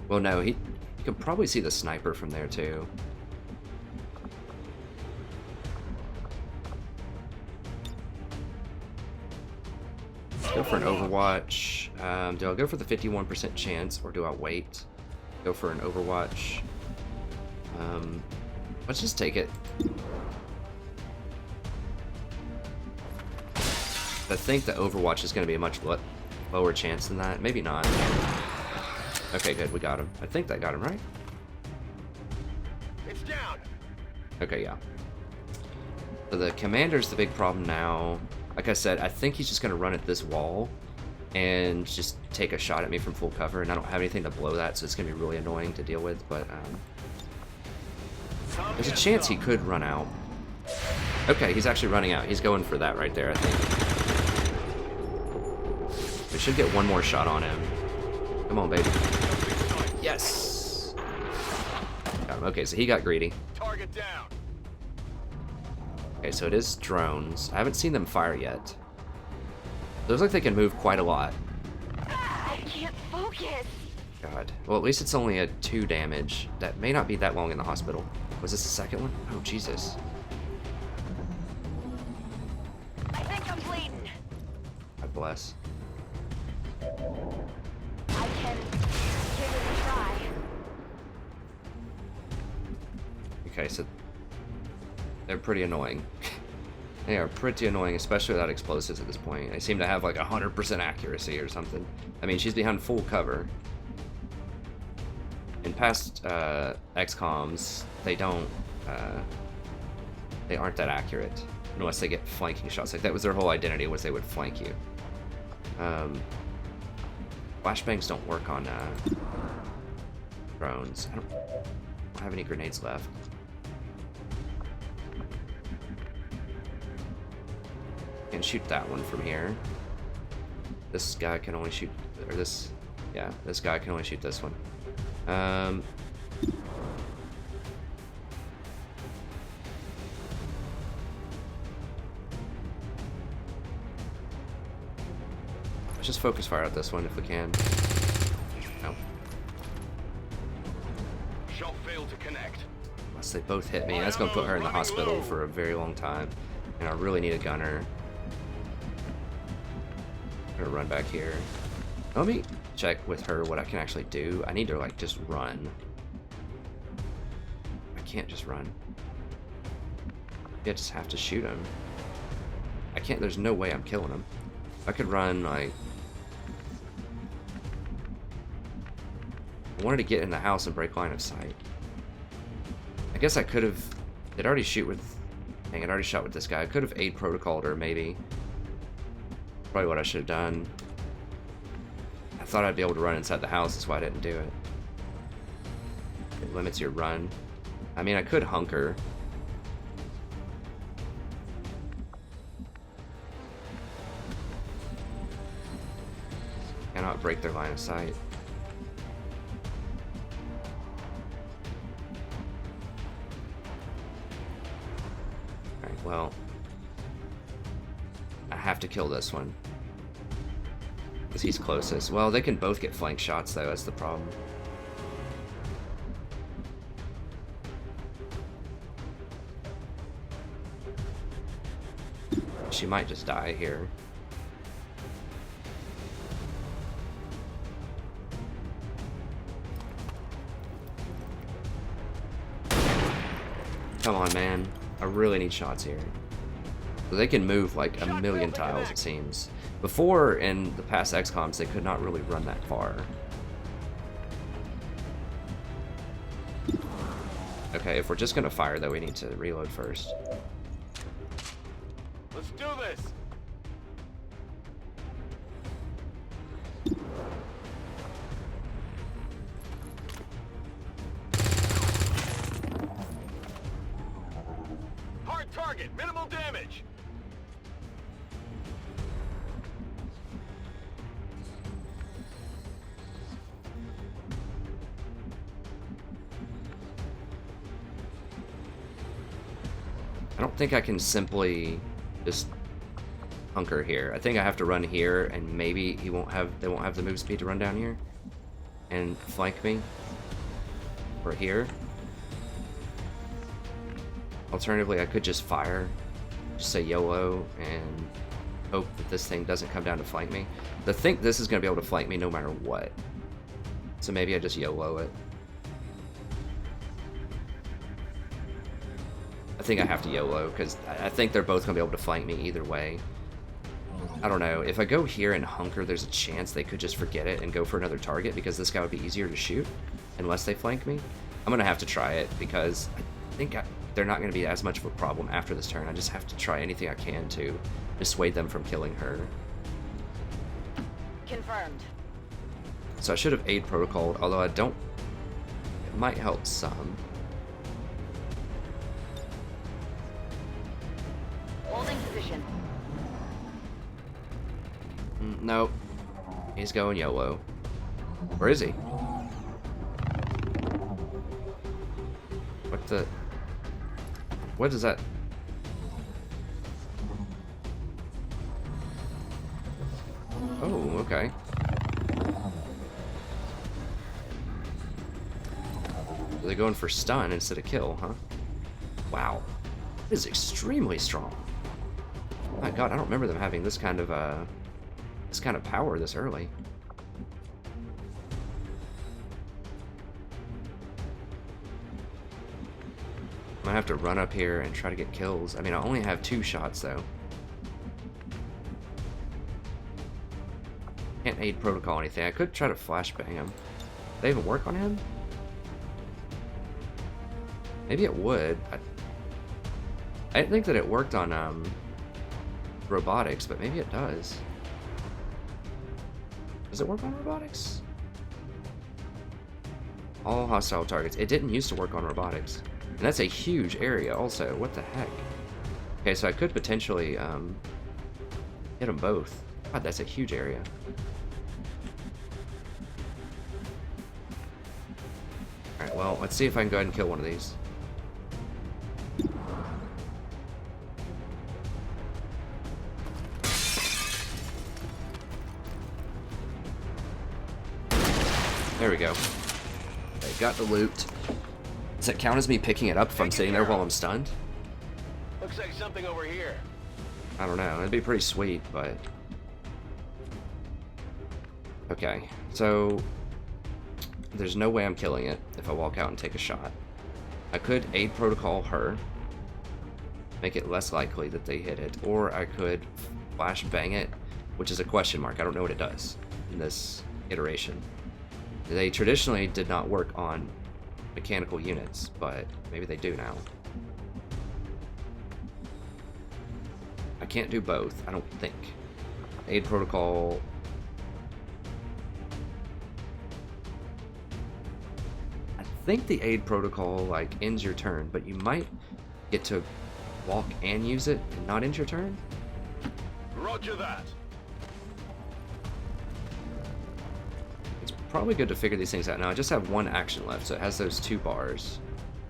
Well, no, he can probably see the sniper from there, too. Let's go for an Overwatch. Do I go for the 51% chance, or do I wait? Go for an Overwatch. Let's just take it. I think the Overwatch is going to be a much lower chance than that. Maybe not. Okay, good. We got him. I think that got him, right? It's down. Okay, yeah. So the commander's the big problem now. Like I said, I think he's just going to run at this wall and just take a shot at me from full cover, and I don't have anything to blow that, so it's going to be really annoying to deal with, but there's a chance he could run out. Okay, he's actually running out. He's going for that right there, I think. We should get one more shot on him. Come on, baby. Yes! Got him. Okay, so he got greedy. Target down. Okay, so it is drones. I haven't seen them fire yet. Looks like they can move quite a lot. I can't focus. God. Well, at least it's only a 2 damage. That may not be that long in the hospital. Was this the second one? Oh, Jesus. I think I'm bleeding. God bless. I can give it a try. Okay, so they're pretty annoying. They are pretty annoying, especially without explosives at this point. They seem to have like 100% accuracy or something. I mean, she's behind full cover. In past XComs, they aren't that accurate unless they get flanking shots. Like that was their whole identity, was they would flank you. Flashbangs don't work on drones. I don't have any grenades left. Can shoot that one from here. This guy can only shoot, or this, yeah, this guy can only shoot this one. Let's just focus fire at this one if we can. No. Shell failed to connect. Unless they both hit me. That's gonna put her in the hospital for a very long time. And I really need a gunner. I'm gonna run back here. Let me check with her what I can actually do. I need to like just run. I can't just run. I just have to shoot him. I can't, there's no way I'm killing him. I could run like... I wanted to get in the house and break line of sight. I guess I could have... They'd already shoot with... Dang, I'd already shot with this guy. I could have aid protocoled her, maybe. Probably what I should have done. I thought I'd be able to run inside the house, that's why I didn't do it. It limits your run. I mean, I could hunker. Cannot break their line of sight. Alright, well... I have to kill this one. Because he's closest. Well, they can both get flank shots, though. That's the problem. She might just die here. Come on, man. I really need shots here. They can move like a million tiles, it seems. Before, in the past XComs, they could not really run that far. Okay, if we're just gonna fire, though, we need to reload first. Let's do this. Hard target, minimal damage. I don't think I can simply just hunker here. I think I have to run here, and maybe they won't have the move speed to run down here and flank me. Or here. Alternatively, I could just fire, just say YOLO, and hope that this thing doesn't come down to flank me. I think this is going to be able to flank me no matter what. So maybe I just YOLO it. think I have to YOLO, because I think they're both going to be able to flank me either way. I don't know. If I go here and hunker, there's a chance they could just forget it and go for another target, because this guy would be easier to shoot unless they flank me. I'm going to have to try it, because I think they're not going to be as much of a problem after this turn. I just have to try anything I can to dissuade them from killing her. Confirmed. So I should have aid protocoled, although I don't... It might help some. Holding position. Nope. He's going YOLO. Where is he? What the... What is that? Oh, okay. They're going for stun instead of kill, huh? Wow. That is extremely strong. My god, I don't remember them having this kind of power this early. I'm gonna have to run up here and try to get kills. I mean, I only have 2 shots though. Can't aid protocol anything. I could try to flashbang him. Did they even work on him? Maybe it would. I didn't think that it worked on robotics, but maybe it does. Does it work on robotics? All hostile targets. It didn't used to work on robotics. And that's a huge area also. What the heck? Okay, so I could potentially hit them both. God, that's a huge area. Alright, well, let's see if I can go ahead and kill one of these. There we go. Okay, got the loot. Does that count as me picking it up if I'm sitting there while I'm stunned? Looks like something over here. I don't know. It'd be pretty sweet, but... Okay, so... There's no way I'm killing it if I walk out and take a shot. I could aid protocol her, make it less likely that they hit it, or I could flash bang it, which is a question mark. I don't know what it does in this iteration. They traditionally did not work on mechanical units, but maybe they do now. I can't do both, I don't think. Aid protocol... I think the aid protocol, like, ends your turn, but you might get to walk and use it and not end your turn? Roger that. Probably good to figure these things out. Now I just have 1 action left, so it has those 2 bars.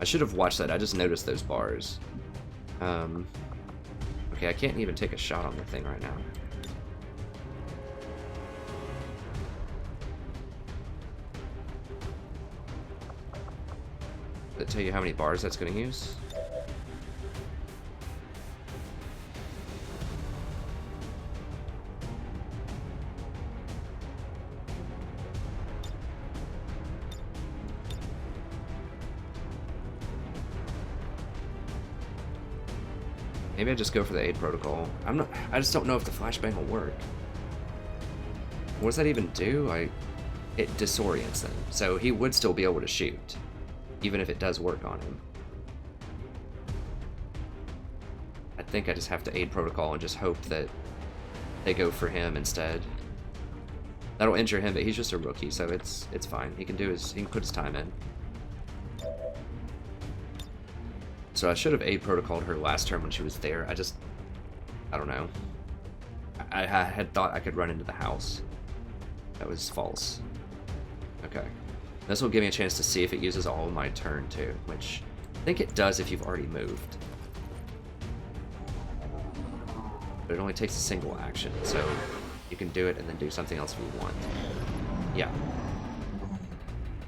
I should have watched that. I just noticed those bars. Okay, I can't even take a shot on the thing right now. Does it tell you how many bars that's going to use? Maybe I just go for the aid protocol. I just don't know if the flashbang will work. What does that even do? It disorients them. So he would still be able to shoot, even if it does work on him. I think I just have to aid protocol and just hope that they go for him instead. That'll injure him, but he's just a rookie, so it's fine. He can put his time in. So I should have aid protocoled her last turn when she was there. I don't know. I had thought I could run into the house. That was false. Okay. This will give me a chance to see if it uses all of my turn too, which I think it does if you've already moved. But it only takes a single action, so you can do it and then do something else if you want. Yeah.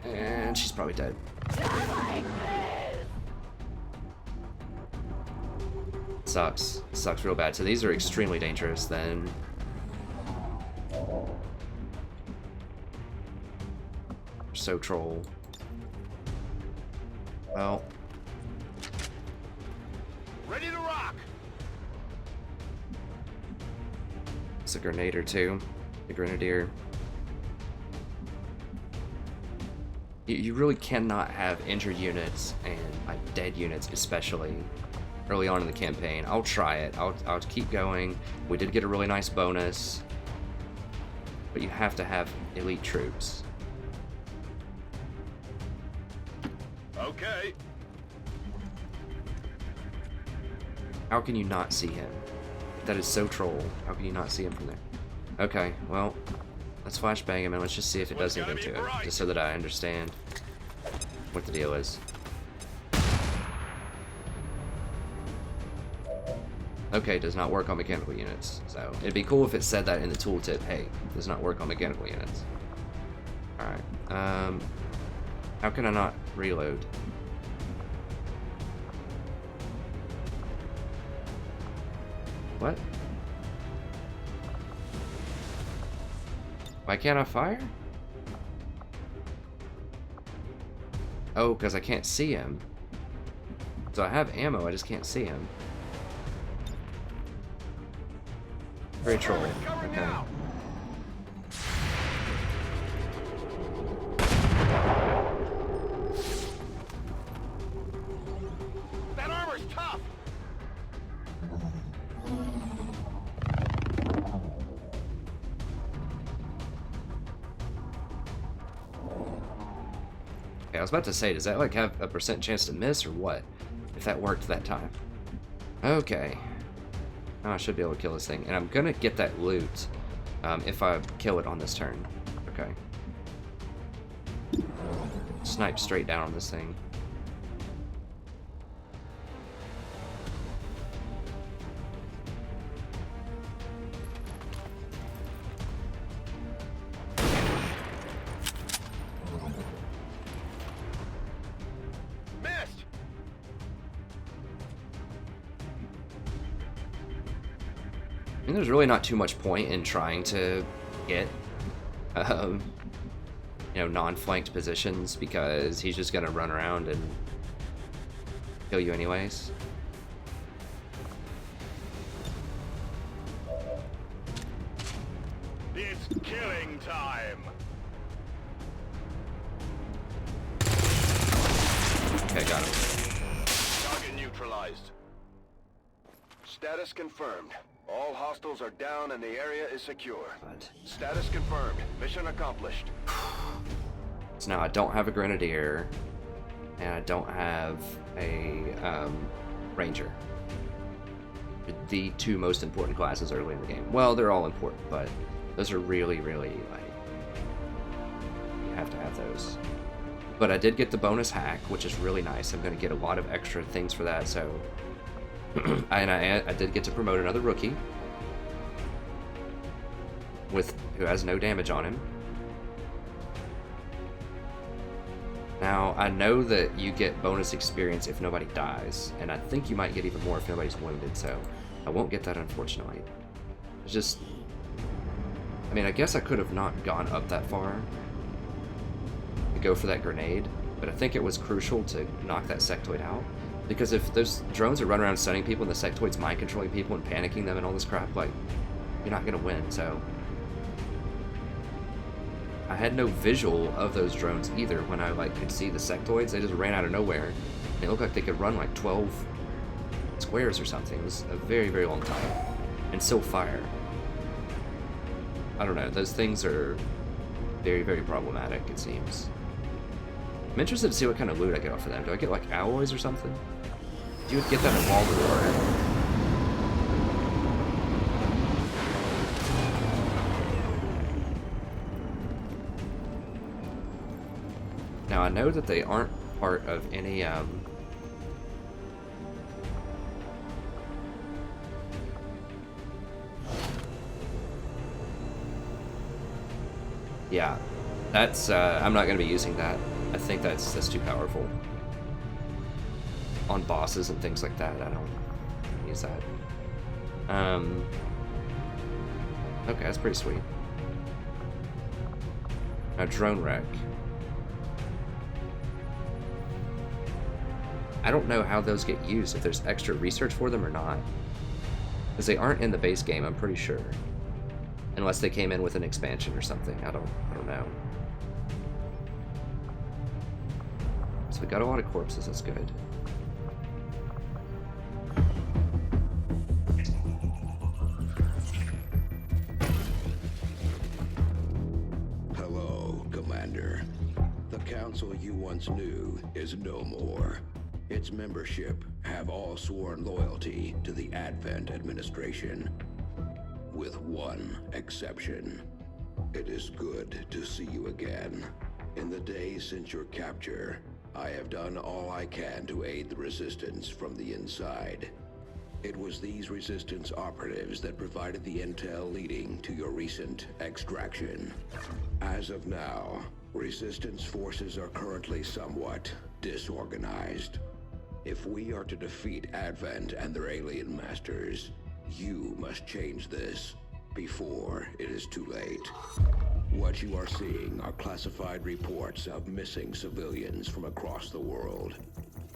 And she's probably dead. Sucks. Sucks real bad. So these are extremely dangerous then. So troll. Well. Ready to rock! It's a grenade or two. The grenadier. You really cannot have injured units and like dead units, especially early on in the campaign. I'll try it. I'll keep going. We did get a really nice bonus, but you have to have elite troops. Okay. How can you not see him? That is so troll. How can you not see him from there? Okay, well, let's flashbang him and let's just see if it does anything to him, just so that I understand what the deal is. Okay, does not work on mechanical units. So it'd be cool if it said that in the tooltip. Hey, does not work on mechanical units. Alright. How can I not reload? What? Why can't I fire? Oh, because I can't see him. So I have ammo, I just can't see him. Very troll. Okay. That armor's tough! Okay, I was about to say, does that like have a % chance to miss or what? If that worked that time. Okay. Now I should be able to kill this thing. And I'm gonna get that loot if I kill it on this turn. Okay. Snipe straight down on this thing. Missed! I mean, there's really not too much point in trying to get, you know, non-flanked positions because he's just gonna run around and kill you anyways. It's killing time! Okay, got him. Target neutralized. Status confirmed. All hostiles are down and the area is secure. But Status confirmed. Mission accomplished. so now I don't have a grenadier, and I don't have a ranger. The two most important classes early in the game. Well, they're all important, but those are really, really like you have to have those. But I did get the bonus hack, which is really nice. I'm going to get a lot of extra things for that. So, and I did get to promote another rookie who has no damage on him. Now, I know that you get bonus experience if nobody dies, and I think you might get even more if nobody's wounded, so I won't get that, unfortunately. It's just... I mean, I guess I could have not gone up that far to go for that grenade, but I think it was crucial to knock that sectoid out, because if those drones are running around stunning people and the sectoid's mind-controlling people and panicking them and all this crap, like, you're not gonna win, so... I had no visual of those drones either when I like could see the sectoids. They just ran out of nowhere. And it looked like they could run like 12 squares or something. It was a very, very long time. And still fire. I don't know. Those things are very, very problematic, it seems. I'm interested to see what kind of loot I get off of them. Do I get like alloys or something? You would get that in Wall War. Now I know that they aren't part of any yeah, that's I'm not gonna be using that. I think that's too powerful. On bosses and things like that, I don't use that. Okay, that's pretty sweet. Now drone wreck. I don't know how those get used, if there's extra research for them or not. Because they aren't in the base game, I'm pretty sure. Unless they came in with an expansion or something. I don't know. So we got a lot of corpses, that's good. Hello, Commander. The council you once knew is no more. Its membership have all sworn loyalty to the Advent administration. With one exception. It is good to see you again. In the days since your capture, I have done all I can to aid the Resistance from the inside. It was these Resistance operatives that provided the intel leading to your recent extraction. As of now, Resistance forces are currently somewhat disorganized. If we are to defeat Advent and their alien masters, you must change this before it is too late. What you are seeing are classified reports of missing civilians from across the world.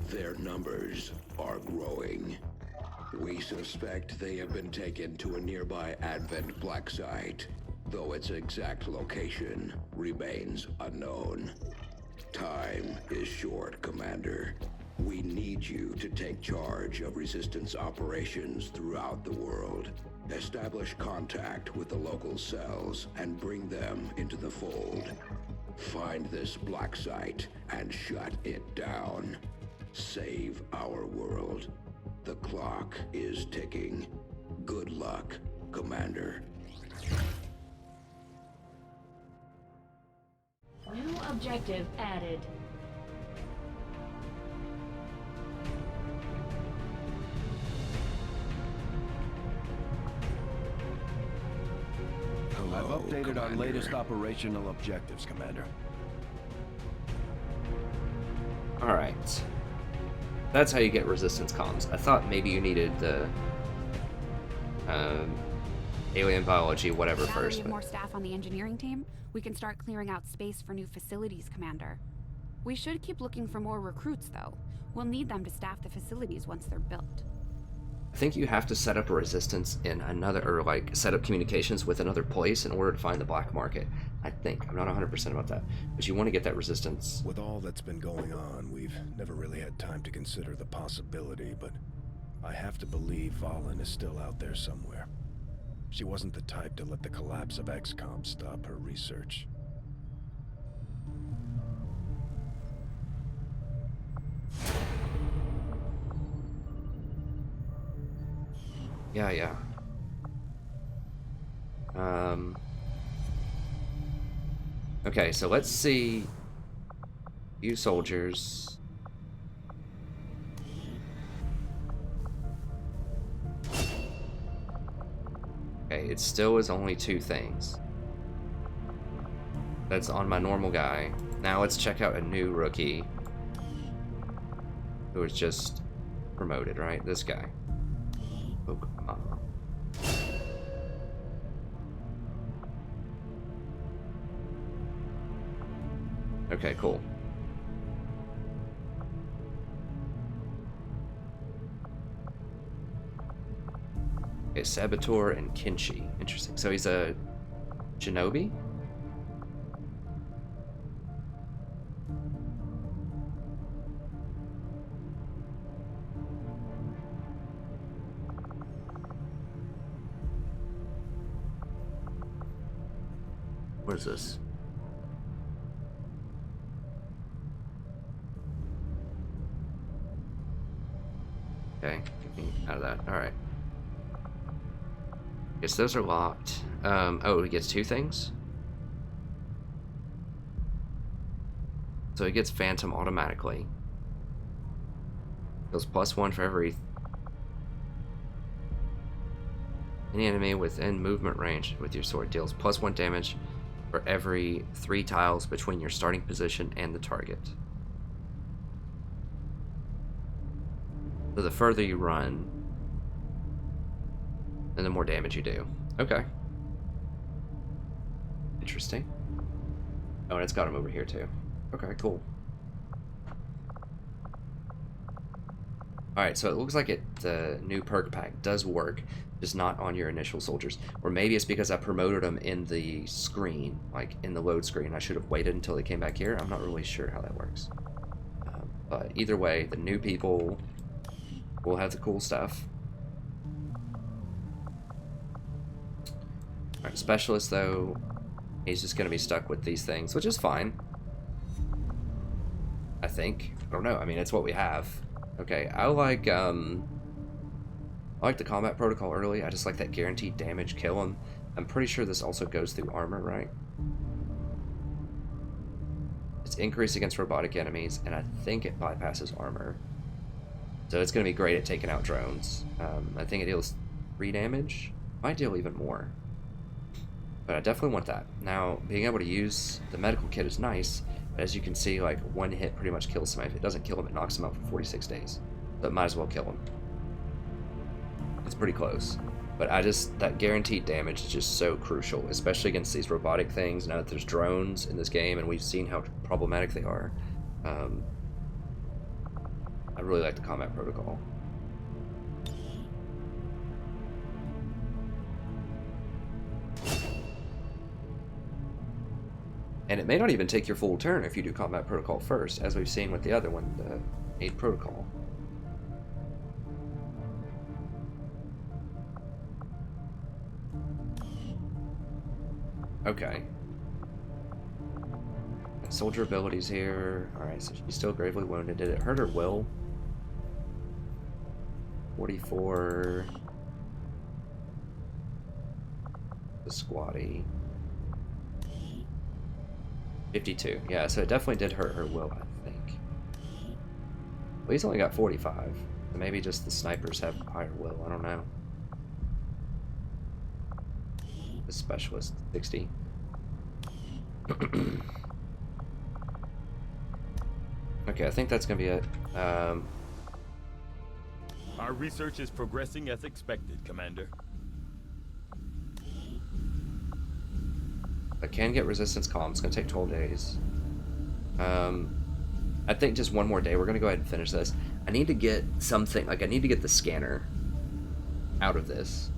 Their numbers are growing. We suspect they have been taken to a nearby Advent black site, though its exact location remains unknown. Time is short, Commander. We need you to take charge of Resistance operations throughout the world. Establish contact with the local cells and bring them into the fold. Find this black site and shut it down. Save our world. The clock is ticking. Good luck, Commander. New objective added. I've updated our Commander. latest operational objectives, Commander. Alright. That's how you get Resistance comms. I thought maybe you needed the alien biology, whatever, Now that we first. have But more staff on the engineering team, we can start clearing out space for new facilities, Commander. We should keep looking for more recruits, though. We'll need them to staff the facilities once they're built. I think you have to set up a Resistance in another, or like set up communications with another place in order to find the black market. I think. I'm not 100% about that. But you want to get that Resistance. With all that's been going on, we've never really had time to consider the possibility, but I have to believe Valen is still out there somewhere. She wasn't the type to let the collapse of XCom stop her research. Yeah. Okay, so let's see. You soldiers. Okay, it still is only 2 things. That's on my normal guy. Now let's check out a new rookie who was just promoted, right? This guy. Oh, come on. Okay, cool. Okay, Saboteur and Kinshi. Interesting. So he's a Shinobi? What is this? Okay, get me out of that. Alright. Guess those are locked. Oh, he gets 2 things? So he gets Phantom automatically. Goes +1 for every... Any enemy within movement range with your sword deals +1 damage for every 3 tiles between your starting position and the target. So the further you run, and the more damage you do. Okay. Interesting. Oh, and it's got him over here too. Okay, cool. Alright, so it looks like the new perk pack does work, just not on your initial soldiers. Or maybe it's because I promoted them in the screen, like in the load screen. I should have waited until they came back here. I'm not really sure how that works. But either way, the new people will have the cool stuff. Alright, Specialist, though, he's just going to be stuck with these things, which is fine. I think. I don't know. I mean, it's what we have. Okay, I like the combat protocol early. I just like that guaranteed damage kill him. I'm pretty sure this also goes through armor, right? It's increased against robotic enemies, and I think it bypasses armor. So it's going to be great at taking out drones. I think it deals 3 damage. Might deal even more. But I definitely want that. Now, being able to use the medical kit is nice. As you can see, like, one hit pretty much kills somebody. If it doesn't kill him, it knocks him out for 46 days. So it might as well kill him. It's pretty close. But that guaranteed damage is just so crucial, especially against these robotic things. Now that there's drones in this game, and we've seen how problematic they are. I really like the combat protocol. And it may not even take your full turn if you do combat protocol first, as we've seen with the other one, the aid protocol. Okay. Soldier abilities here. Alright, so she's still gravely wounded. Did it hurt her will? 44. The squatty. 52. Yeah, so it definitely did hurt her will, I think. Well, he's only got 45. So maybe just the snipers have higher will. I don't know. The specialist, 60. Okay, I think that's gonna be it. Our research is progressing as expected, Commander. I can get resistance comms. It's gonna take 12 days. I think just one more day. We're gonna go ahead and finish this. I need to get something, like I need to get the scanner out of this,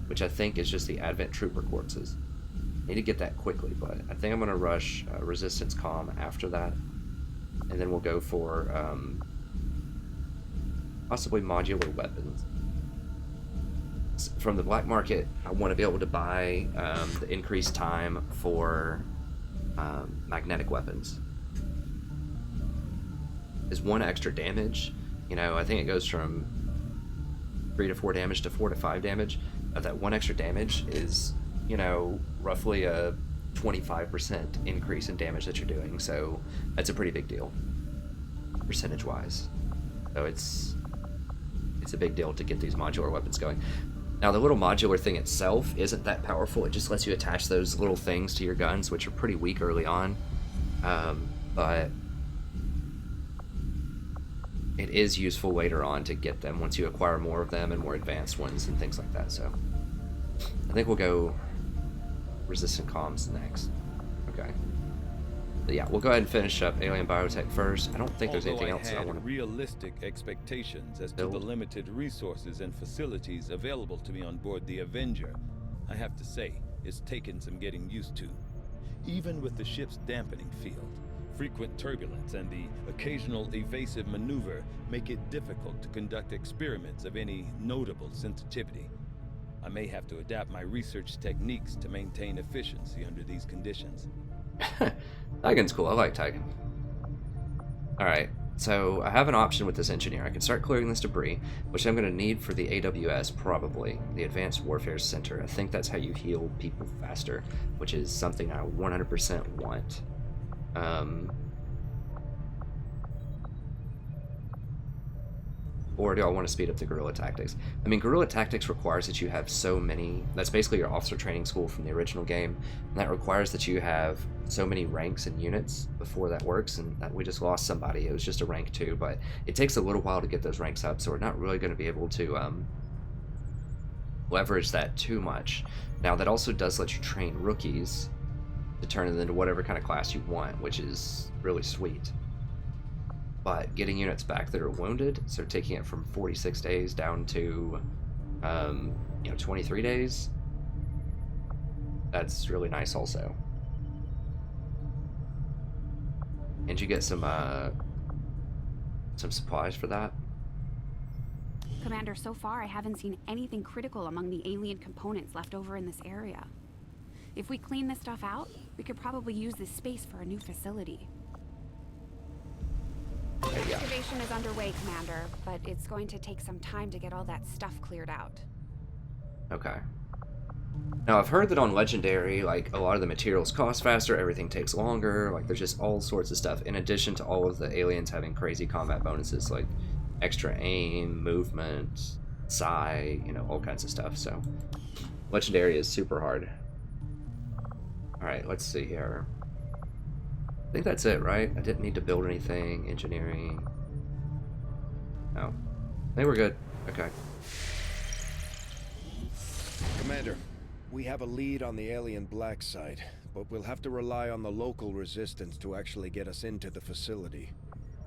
which I think is just the Advent Trooper corpses. I need to get that quickly, but I think I'm gonna rush resistance comm after that, and then we'll go for possibly modular weapons. From the black market, I want to be able to buy the increased time for magnetic weapons. Is 1 extra damage. You know, I think it goes from 3 to 4 damage to 4 to 5 damage. That 1 extra damage is, you know, roughly a 25% increase in damage that you're doing. So that's a pretty big deal, percentage-wise. So it's a big deal to get these modular weapons going. Now, the little modular thing itself isn't that powerful. It just lets you attach those little things to your guns, which are pretty weak early on. But it is useful later on to get them once you acquire more of them and more advanced ones and things like that. So I think we'll go resistant comms next. Okay. But yeah, we'll go ahead and finish up alien biotech first. I don't think there's anything else I want to realistic expectations as to the limited resources and facilities available to me on board the Avenger, I have to say, it's taken some getting used to. Even with the ship's dampening field, frequent turbulence and the occasional evasive maneuver make it difficult to conduct experiments of any notable sensitivity. I may have to adapt my research techniques to maintain efficiency under these conditions. Tigan's cool. I like Tigan. Alright, so I have an option with this engineer. I can start clearing this debris, which I'm going to need for the AWS, probably. The Advanced Warfare Center. I think that's how you heal people faster, which is something I 100% want. Or do I want to speed up the guerrilla tactics? I mean, guerrilla tactics requires that you have so many... That's basically your officer training school from the original game. And that requires that you have so many ranks and units before that works. And we just lost somebody. It was just a rank 2, but it takes a little while to get those ranks up, so we're not really going to be able to leverage that too much. Now, that also does let you train rookies to turn them into whatever kind of class you want, which is really sweet. but getting units back that are wounded, so taking it from 46 days down to 23 days, that's really nice also. And you get some supplies for that. Commander, so far I haven't seen anything critical among the alien components left over in this area. If we clean this stuff out, we could probably use this space for a new facility. Yeah. Excavation is underway, Commander, but it's going to take some time to get all that stuff cleared out. Okay. Now, I've heard that on Legendary, like, a lot of the materials cost faster, everything takes longer, like, there's just all sorts of stuff, in addition to all of the aliens having crazy combat bonuses, like extra aim, movement, psi, all kinds of stuff, so Legendary is super hard. Alright, let's see here. I think that's it, right? I didn't need to build anything. Engineering. No. I think we're good. Okay. Commander, we have a lead on the alien black site, but we'll have to rely on the local resistance to actually get us into the facility.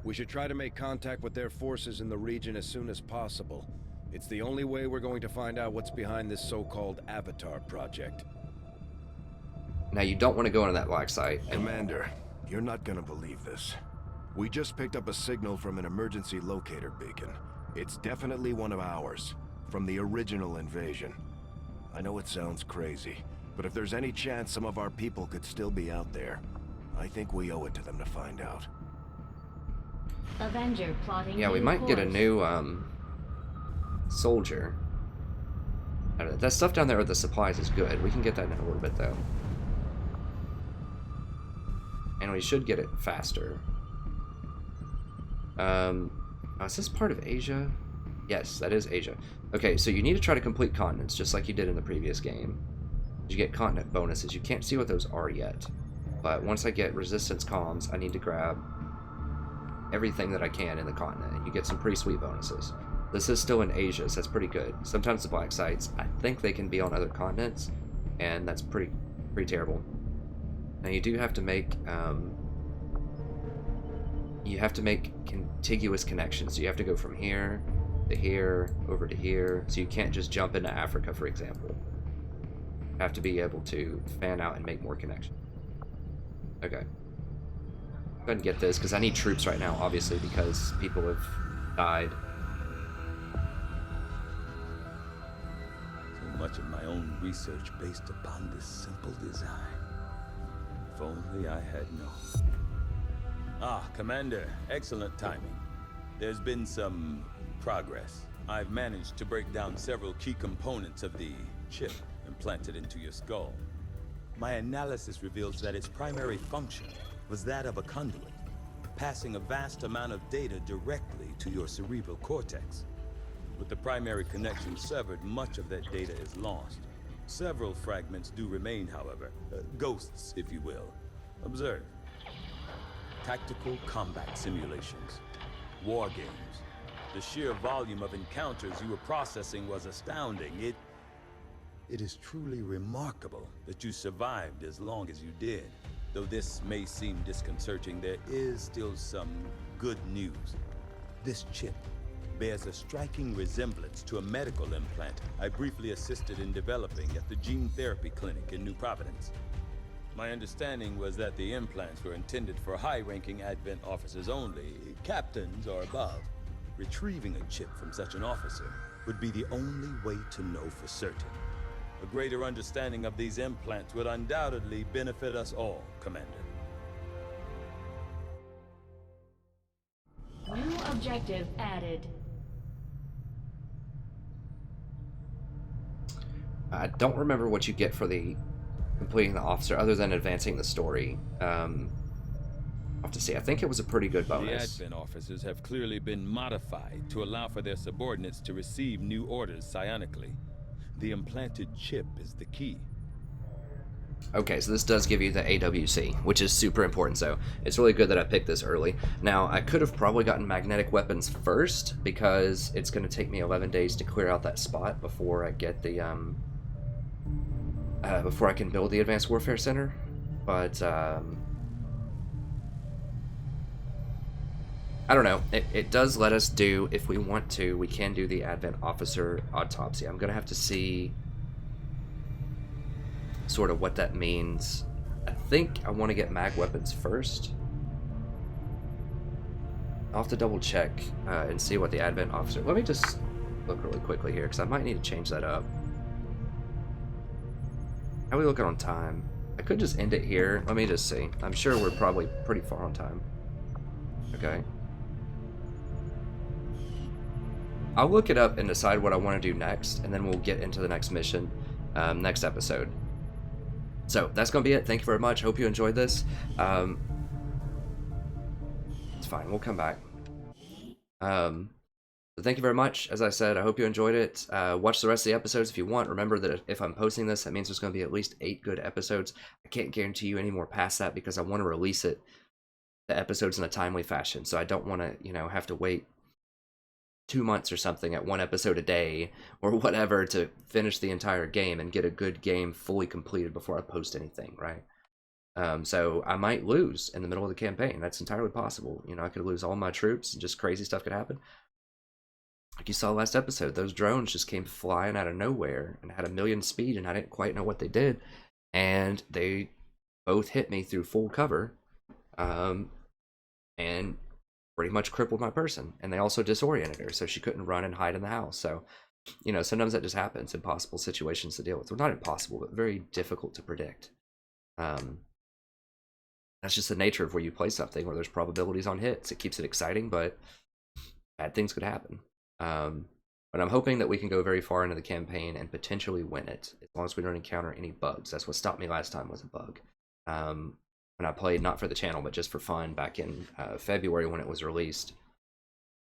We should try to make contact with their forces in the region as soon as possible. It's the only way we're going to find out what's behind this so-called Avatar project. Now, you don't want to go into that black site. Commander, you're not gonna believe this. We just picked up a signal from an emergency locator beacon. It's definitely one of ours, from the original invasion. I know it sounds crazy, but if there's any chance some of our people could still be out there, I think we owe it to them to find out. Avenger plotting. Yeah, we might get a new, soldier. I don't know. That stuff down there with the supplies is good. We can get that in a little bit, though. And we should get it faster. Is this part of Asia? Yes, that is Asia. Okay, so you need to try to complete continents, just like you did in the previous game. You get continent bonuses. You can't see what those are yet. But once I get resistance comms, I need to grab everything that I can in the continent, and you get some pretty sweet bonuses. This is still in Asia, so that's pretty good. Sometimes the black sites, I think they can be on other continents, and that's pretty terrible. Now you do have to make contiguous connections. So you have to go from here to here, over to here. So you can't just jump into Africa, for example. You have to be able to fan out and make more connections. Okay. Go ahead and get this, because I need troops right now, obviously, because people have died. So much of my own research based upon this simple design. If only I had known. Ah, Commander, excellent timing. There's been some progress. I've managed to break down several key components of the chip implanted into your skull. My analysis reveals that its primary function was that of a conduit, passing a vast amount of data directly to your cerebral cortex. With the primary connection severed, much of that data is lost. Several fragments do remain, however, ghosts, if you will. Observe. Tactical combat simulations, war games. The sheer volume of encounters you were processing was astounding. It is truly remarkable that you survived as long as you did. Though this may seem disconcerting, there is still some good news. This chip bears a striking resemblance to a medical implant I briefly assisted in developing at the gene therapy clinic in New Providence. My understanding was that the implants were intended for high-ranking Advent officers only, captains or above. Retrieving a chip from such an officer would be the only way to know for certain. A greater understanding of these implants would undoubtedly benefit us all, Commander. New objective added. I don't remember what you get for the completing the officer, other than advancing the story. I'll have to see. I think it was a pretty good bonus. The Advent officers have clearly been modified to allow for their subordinates to receive new orders psionically. The implanted chip is the key. Okay, so this does give you the AWC, which is super important, so it's really good that I picked this early. Now, I could have probably gotten magnetic weapons first, because it's going to take me 11 days to clear out that spot before I get the, before I can build the Advanced Warfare Center, but, I don't know. It does let us do, if we want to, we can do the Advent Officer autopsy. I'm going to have to see sort of what that means. I think I want to get mag weapons first. I'll have to double check and see what the Advent Officer... Let me just look really quickly here, because I might need to change that up. How are we looking on time? I could just end it here. Let me just see. I'm sure we're probably pretty far on time. Okay. I'll look it up and decide what I want to do next, and then we'll get into the next mission, next episode. So, that's going to be it. Thank you very much. Hope you enjoyed this. It's fine. We'll come back. So thank you very much. As I said, I hope you enjoyed it. Watch the rest of the episodes if you want. Remember that if I'm posting this, that means there's going to be at least 8 good episodes. I can't guarantee you any more past that because I want to release the episodes in a timely fashion. So I don't want to, you know, have to wait 2 months or something at 1 episode a day or whatever to finish the entire game and get a good game fully completed before I post anything, right? So I might lose in the middle of the campaign. That's entirely possible. You know, I could lose all my troops and just crazy stuff could happen. Like you saw last episode, those drones just came flying out of nowhere and had 1,000,000 speed, and I didn't quite know what they did. And they both hit me through full cover, and pretty much crippled my person. And they also disoriented her, so she couldn't run and hide in the house. So, you know, sometimes that just happens. Impossible situations to deal with. Well, not impossible, but very difficult to predict. That's just the nature of where you play something, where there's probabilities on hits. It keeps it exciting, but bad things could happen. But I'm hoping that we can go very far into the campaign and potentially win it, as long as we don't encounter any bugs. That's what stopped me last time, was a bug. When I played, not for the channel, but just for fun, back in February when it was released,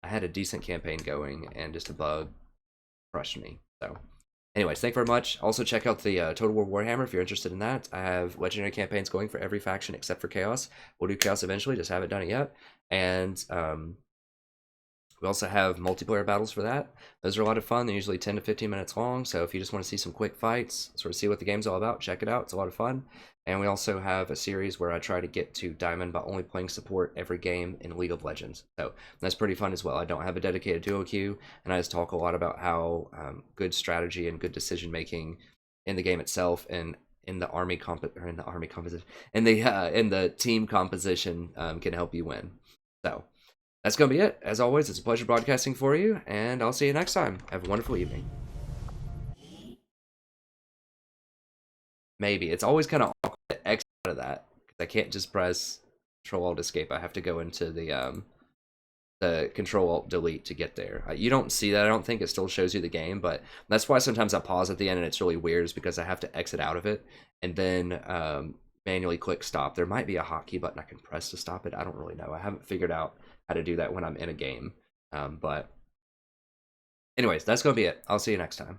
I had a decent campaign going, and just a bug crushed me. So, anyways, thank you very much. Also, check out the Total War Warhammer if you're interested in that. I have legendary campaigns going for every faction except for Chaos. We'll do Chaos eventually, just haven't done it yet. And we also have multiplayer battles for that. Those are a lot of fun. They're usually 10 to 15 minutes long, so if you just want to see some quick fights, sort of see what the game's all about, check it out. It's a lot of fun. And we also have a series where I try to get to Diamond by only playing support every game in League of Legends. So that's pretty fun as well. I don't have a dedicated duo queue, and I just talk a lot about how good strategy and good decision making in the game itself and in the in the team composition can help you win. So that's going to be it. As always, it's a pleasure broadcasting for you, and I'll see you next time. Have a wonderful evening. Maybe. It's always kind of awkward to exit out of that, because I can't just press Control-Alt-Escape. I have to go into the Control-Alt-Delete to get there. You don't see that, I don't think. It still shows you the game, but that's why sometimes I pause at the end, and it's really weird, is because I have to exit out of it, and then manually click stop. There might be a hotkey button I can press to stop it. I don't really know. I haven't figured out how to do that when I'm in a game. But anyways, that's going to be it. I'll see you next time.